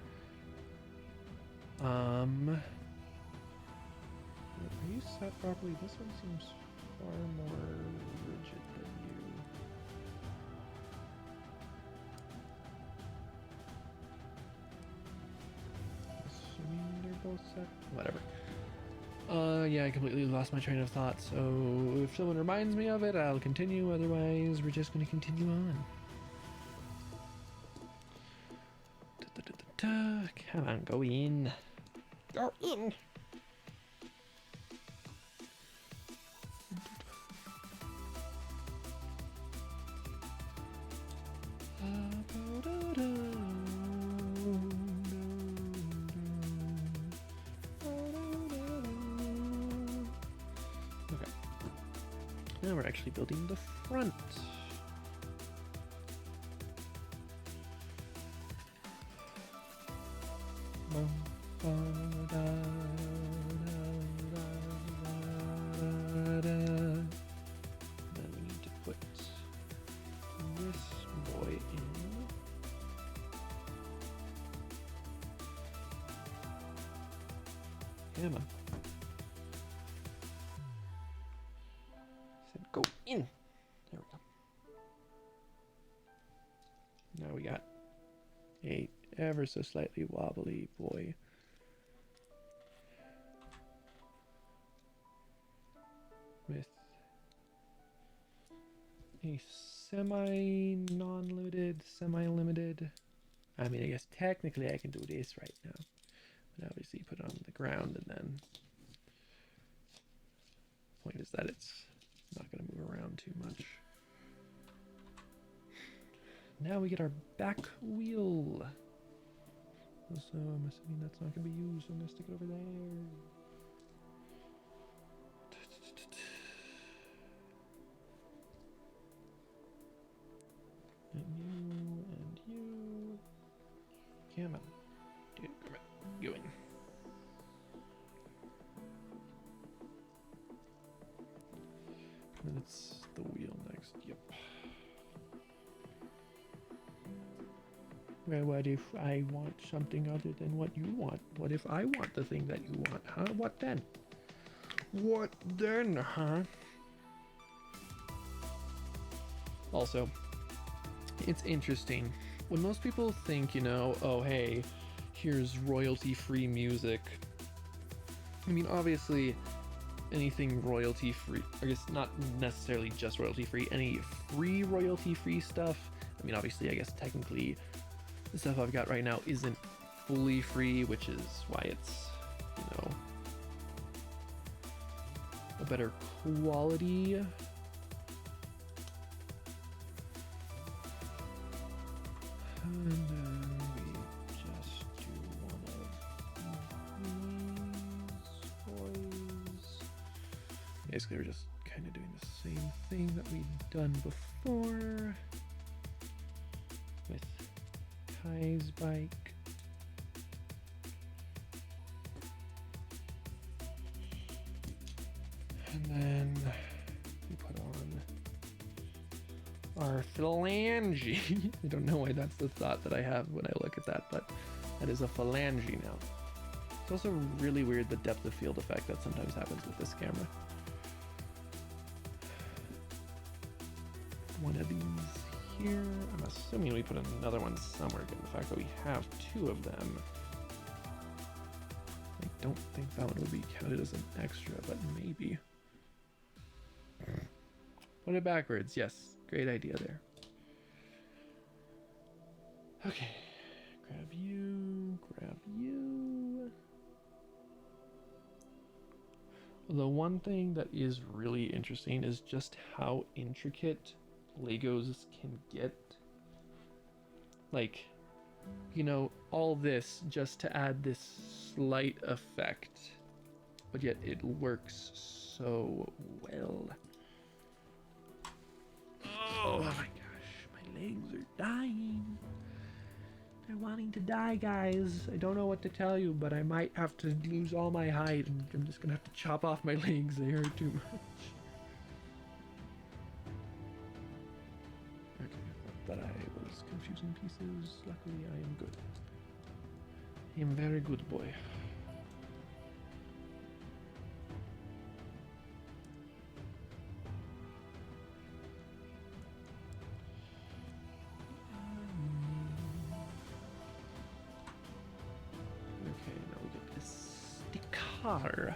Are you set properly? This one seems far more rigid than you. Assuming they're both set. Whatever. Yeah, I completely lost my train of thought, so if someone reminds me of it, I'll continue, otherwise we're just going to continue on. Come on, go in. Go in! Okay. Now we're actually building the front. Then we need to put this boy in. Come on. Said go in. There we go. Now we got a ever so slightly wobbly boy. With a semi-non-limited, semi-limited. I mean, I guess technically I can do this right now. But obviously put it on the ground and then the point is that it's not going to move around too much. Now we get our back wheel. Also, I'm assuming that's not going to be used, so I'm going to stick it over there. And you. Come on. Dude, come on. Go in. And it's the wheel next. Yep. Well, what if I want something other than what you want? What if I want the thing that you want, huh? What then? What then, huh? Also, it's interesting. When most people think, you know, oh, hey, here's royalty-free music. I mean, obviously, anything royalty-free, I guess not necessarily just royalty-free, any free royalty-free stuff. I mean, obviously, I guess technically the stuff I've got right now isn't fully free, which is why it's, you know, a better quality. And then we just do one of these boys. Basically, we're just kind of doing the same thing that we've done before with Kai's bike. And then we put on our phalange. I don't know why that's the thought that I have when I look at that, but that is a phalange now. It's also really weird the depth of field effect that sometimes happens with this camera. One of these here. I'm assuming we put another one somewhere, given the fact that we have two of them. I don't think that one would be counted as an extra, but maybe. Put it backwards. Yes, great idea there. Okay, grab you, grab you. The one thing that is really interesting is just how intricate Legos can get. Like, you know, all this just to add this slight effect, but yet it works so well. Oh my gosh, my legs are dying. They're wanting to die, guys. I don't know what to tell you, but I might have to lose all my hide and I'm just gonna have to chop off my legs. They hurt too much. Okay, I thought I was confusing pieces. Luckily, I am good. I am very good boy. Okay, now we get this sticker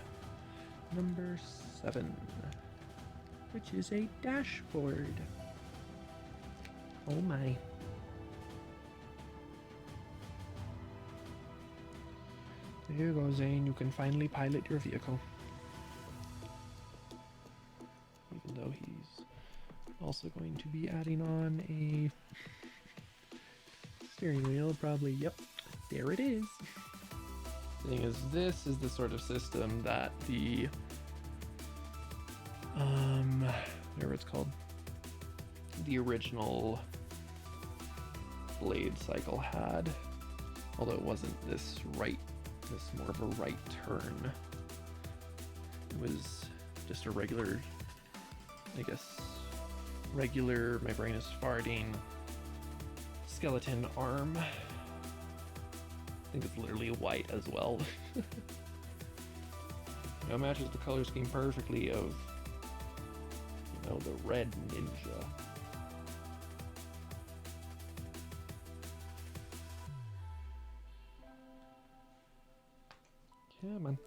number 7, which is a dashboard. Oh my. There you go, Zane. You can finally pilot your vehicle. Even though he's also going to be adding on a steering wheel, probably. Yep, there it is. Thing is, this is the sort of system that the whatever it's called, the original Blade cycle had, although it wasn't this more of a right turn. It was just a regular, I guess, regular, my brain is farting, skeleton arm. I think it's literally white as well. It matches the color scheme perfectly of, you know, the red ninja. Come on.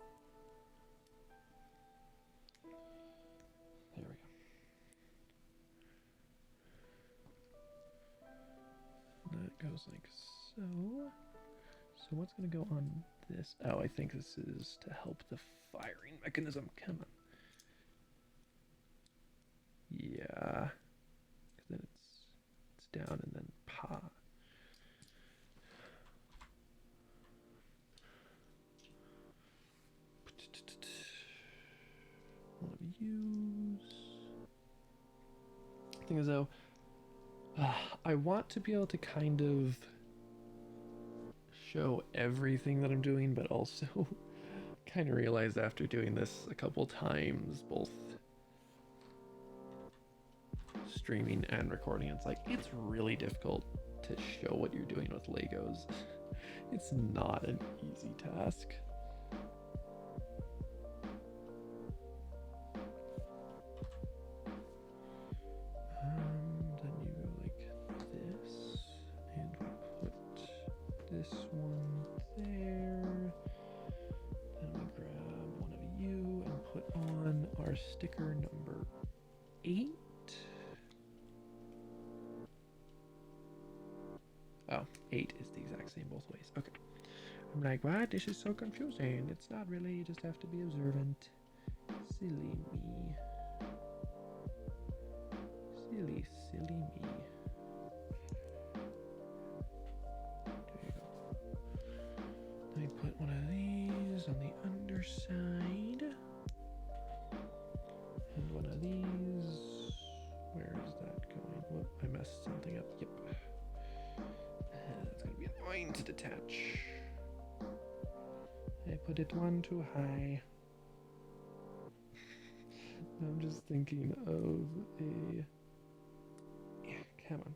There we go. That goes like so. So what's going to go on this? Oh, I think this is to help the firing mechanism. Come on. Yeah. 'Cause then it's down and then pa. One of use. Thing is though, I want to be able to kind of show everything that I'm doing, but also kind of realize after doing this a couple times, both streaming and recording, it's like, it's really difficult to show what you're doing with Legos. It's not an easy task. Then you go like this, and we put this one there. Then we grab one of you and put on our sticker number 8. Oh, 8 is the exact same both ways. Okay. I'm like, what? This is so confusing. It's not really, you just have to be observant. Silly me. Silly, silly me. There you go. Let me put one of these on the underside. And one of these. Where is that going? Whoop, I messed something up. Yep. That's gonna be annoying to detach. I put it one too high. I'm just thinking of a... Yeah, come on.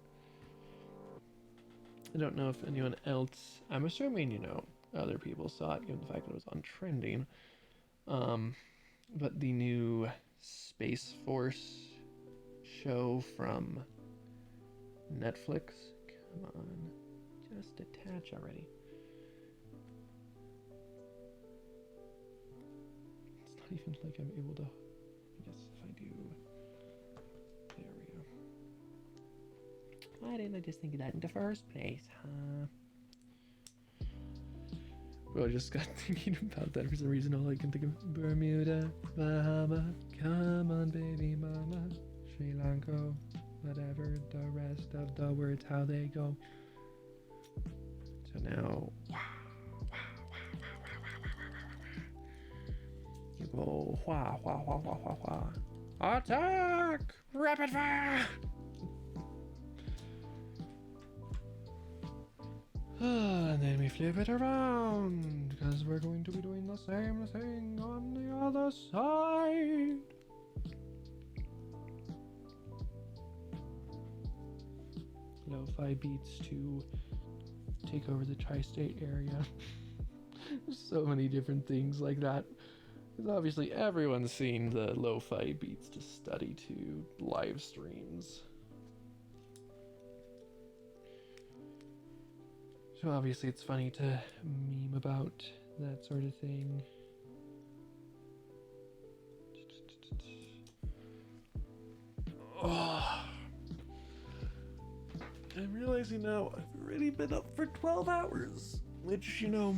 I don't know if anyone else... I'm assuming, you know, other people saw it, given the fact that it was on trending. But the new Space Force show from Netflix. Come on. Just attach already. It's not even like I'm able to... I guess if I do... There we go. Why didn't I just think of that in the first place, huh? Bro, I just got thinking about that for some reason. All I can think of... Bermuda, Bahama, come on baby mama, Sri Lanka, whatever the rest of the words, how they go. So now... You go... Wah, wah, wah, wah, wah, wah. Attack! Rapid fire! And then we flip it around, because we're going to be doing the same thing on the other side. Lo-fi beats to take over the tri-state area. There's so many different things like that. Because obviously everyone's seen the lo-fi beats to study to live streams. So obviously it's funny to meme about that sort of thing. Oh. I'm realizing now I've already been up for 12 hours, which, you know,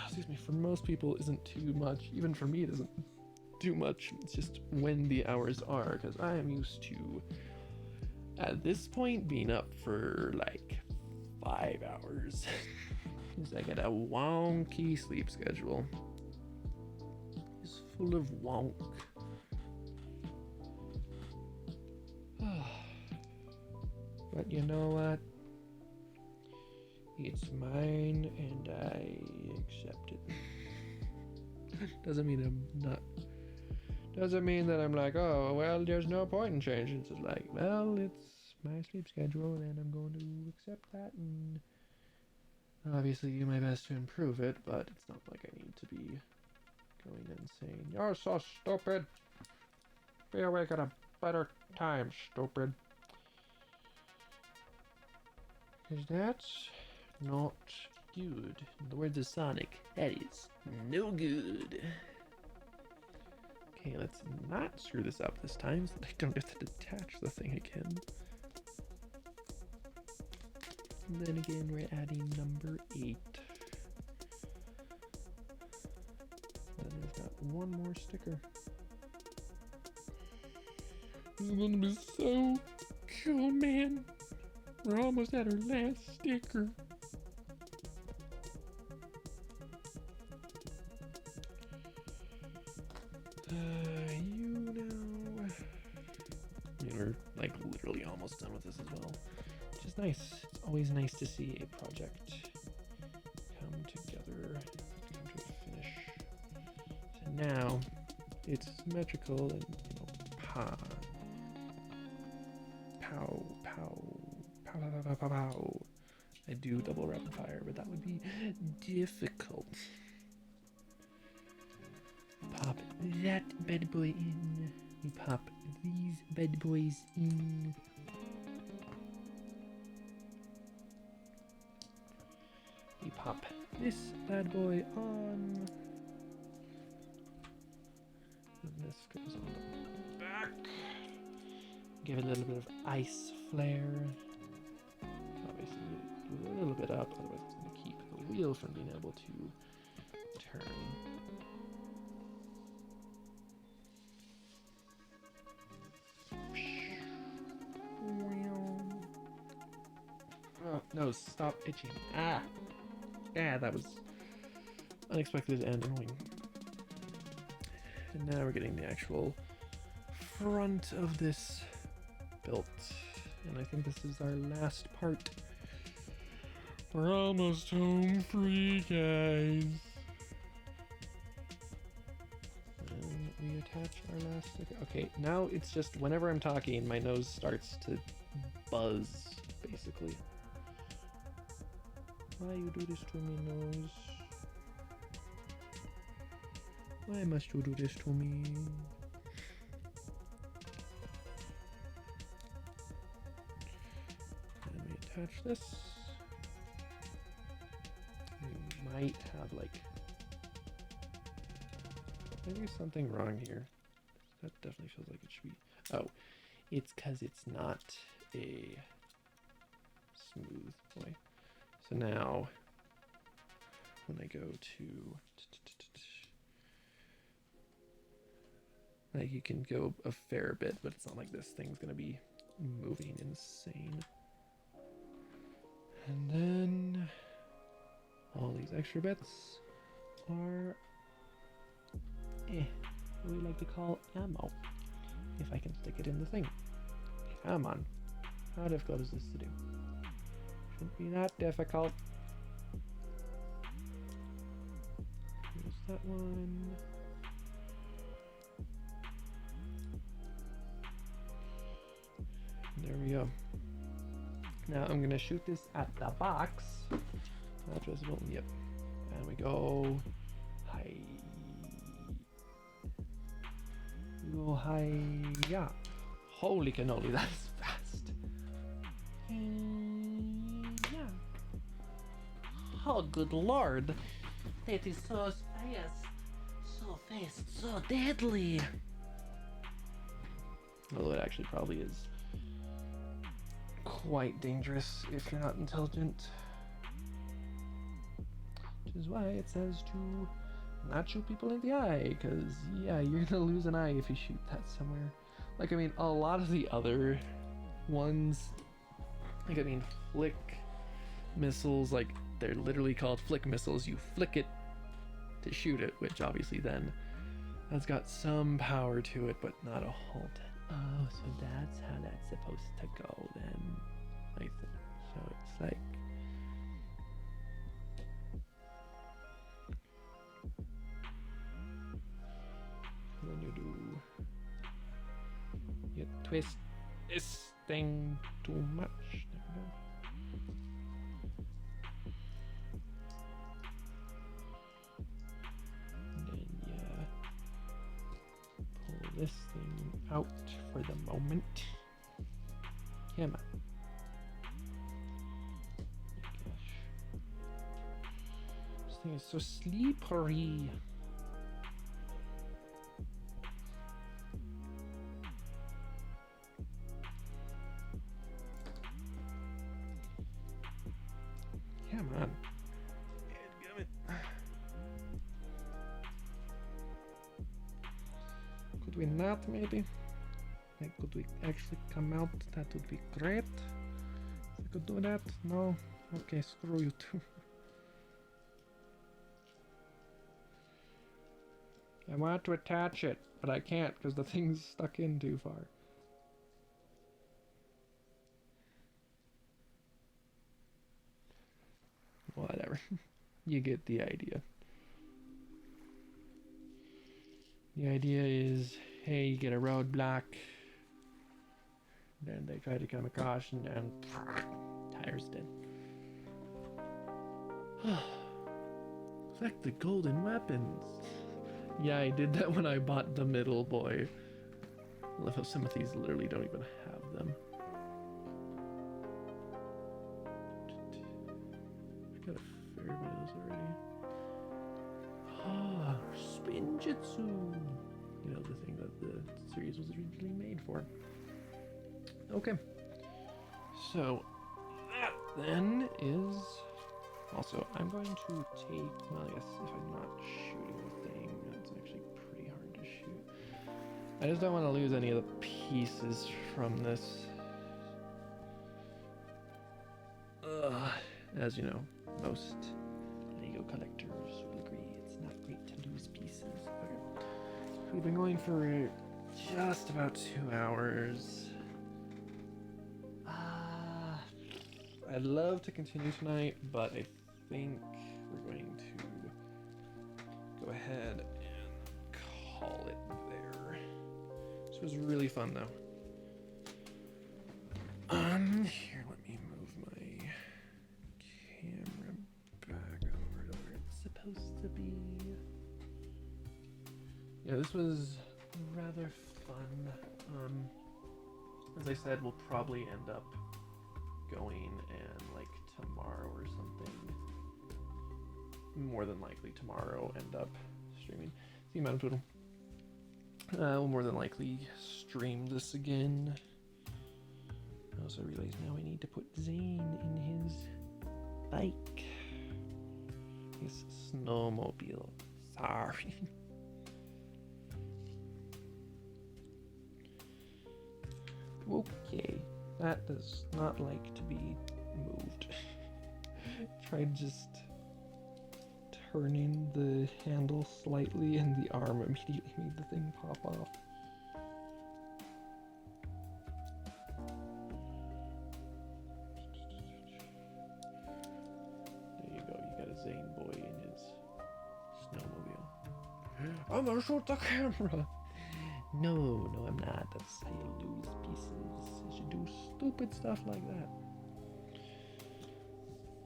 excuse me, for most people isn't too much. Even for me it isn't too much. It's just when the hours are, because I am used to, at this point, being up for like 5 hours. Because I got a wonky sleep schedule. It's full of wonk. But you know what? It's mine and I accept it. Doesn't mean I'm not... Doesn't mean that I'm like, oh, well, there's no point in changing. It's just like, well, it's my sleep schedule and I'm going to accept that and obviously do my best to improve it, but it's not like I need to be going insane. You're so stupid. Be awake at a better time, stupid. Because that's not good. In the words of Sonic, that is no good. Okay, let's not screw this up this time so that I don't have to detach the thing again. And then again, we're adding number 8. And then we've got one more sticker. This is gonna be so cool, man. We're almost at our last sticker. You know. We're like literally almost done with this as well. Which is nice. It's always nice to see a project come together, come to a finish. So now it's symmetrical and, you know, pow, pow, pow, pow, pow, pow, pow, pow. I do double rapid fire, but that would be difficult. Pop that bad boy in. We pop these bad boys in. We pop this bad boy on. And this goes on the back. Give it a little bit of ice flare. Obviously, do a little bit up, otherwise it's going wheel from being able to turn. Oh, no, stop itching. Ah! Yeah, that was unexpected and annoying. And now we're getting the actual front of this built. And I think this is our last part. We're almost home free, guys. And we attach our last sticker. Okay, now it's just whenever I'm talking, my nose starts to buzz, basically. Why you do this to me, nose? Why must you do this to me? And we attach this. We might have like... Maybe something wrong here. That definitely feels like it should be... Oh, it's because it's not a smooth boy. So now, when I go to... Like, you can go a fair bit, but it's not like this thing's gonna be moving insane. And then all these extra bits are what we like to call ammo. If I can stick it in the thing. Come on. How difficult is this to do? Shouldn't be that difficult. Here's that one. There we go. Now I'm gonna shoot this at the box. Not visible. Yep. And we go high. We go high. Yeah. Holy cannoli, that's fast. Yeah. Oh, good lord. That is so fast. So fast. So deadly. Although it actually probably is quite dangerous if you're not intelligent. Which is why it says to not shoot people in the eye, because yeah, you're gonna lose an eye if you shoot that somewhere. Like, I mean, a lot of the other ones, like, I mean, flick missiles, like, they're literally called flick missiles. You flick it to shoot it, which obviously then has got some power to it, but not a whole ton. Oh, so that's how that's supposed to go then. I think. So it's like... Then you do... You twist this thing too much. There we go. And then you pull this thing out for the moment. Come on. Gosh. This thing is so slippery. Come on. Could we not, maybe? Like, could we actually come out? That would be great. If I could do that? No? Okay, screw you too. I want to attach it, but I can't because the thing's stuck in too far. Whatever. You get the idea. The idea is, hey, you get a roadblock, then they try to come across and tire's dead. Collect the golden weapons. Yeah, I did that when I bought the middle boy. I love how some of these literally don't even have them. I've got a fair bit of those already. Ah, Spinjitzu. You know, the thing that the series was originally made for. Okay. So, that then is Also, I'm going to take, well, I guess if I'm not shooting the thing, it's actually pretty hard to shoot. I just don't want to lose any of the pieces from this. As you know, most Lego collectors will agree it's not great to lose pieces. Okay. We've been going for just about 2 hours. I'd love to continue tonight, but I think we're going to go ahead and call it there. This was really fun, though. Here, let me move my camera back over to where it's supposed to be. Yeah, this was rather fun. As I said, we'll probably end up going and like tomorrow or something. More than likely tomorrow end up streaming. See you, Madam Twiddle. We'll more than likely stream this again. I also realize now I need to put Zane in his bike. His snowmobile. Sorry. Okay. That does not like to be moved. Tried just turning the handle slightly and the arm immediately made the thing pop off. There you go, you got a Zane boy in his snowmobile. I'm gonna shoot the camera! No, I'm not. That's how you lose pieces. You should do stupid stuff like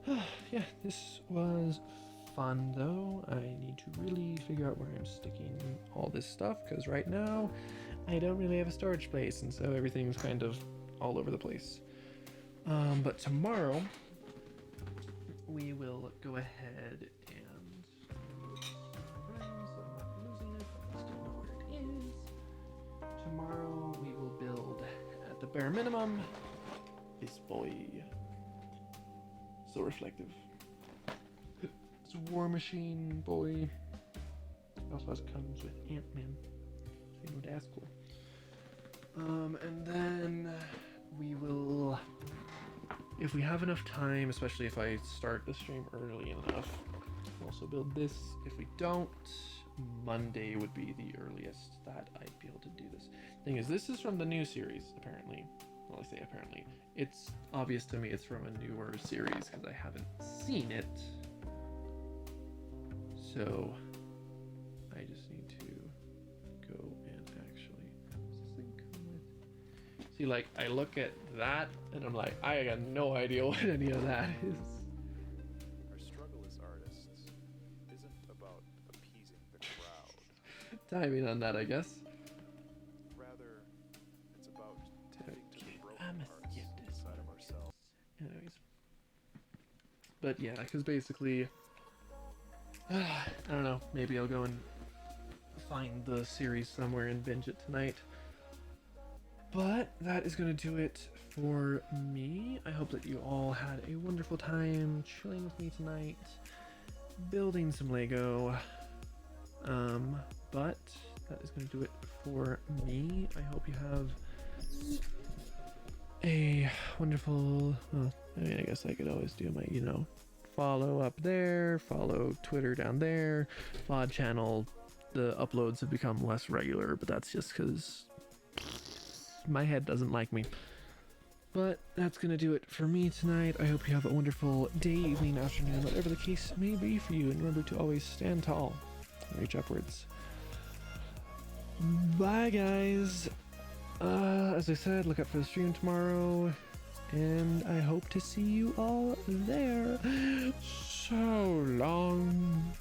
that. Yeah, this was fun though. I need to really figure out where I'm sticking all this stuff, because right now I don't really have a storage place, and so everything's kind of all over the place. But tomorrow we will go ahead and tomorrow we will build, at the bare minimum, this boy. So reflective. It's a War Machine boy. Also comes with Ant-Man. So you know that's cool. And then we will, if we have enough time, especially if I start the stream early enough, we'll also build this. If we don't, Monday would be the earliest that I'd be able to do this. Thing is, this is from the new series, apparently. Well, I say apparently. It's obvious to me it's from a newer series because I haven't seen it. So, I just need to go and actually... What's this thing come with? See, like, I look at that and I'm like, I got no idea what any of that is. Our struggle as artists isn't about appeasing the crowd. Timing on that, I guess. Rather, it's about tending to the broken I'm a parts skeptic. inside of ourselves. Anyways. But yeah, because basically, I don't know, maybe I'll go and find the series somewhere and binge it tonight. But that is going to do it for me. I hope that you all had a wonderful time chilling with me tonight, building some Lego. But that is going to do it for me. I hope you have a wonderful, well, I mean, I guess I could always do my, follow up there, follow Twitter down there, VOD channel. The uploads have become less regular, but that's just because my head doesn't like me. But that's going to do it for me tonight. I hope you have a wonderful day, evening, afternoon, whatever the case may be for you. And remember to always stand tall and reach upwards. Bye, guys. As I said, look out for the stream tomorrow. And I hope to see you all there. So long.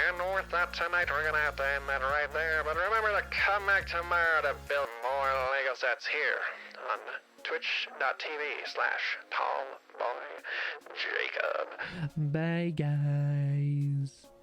And with that tonight, we're gonna have to end that right there. But remember to come back tomorrow to build more Lego sets here on twitch.tv/TallBoy Jacob. Bye, guys.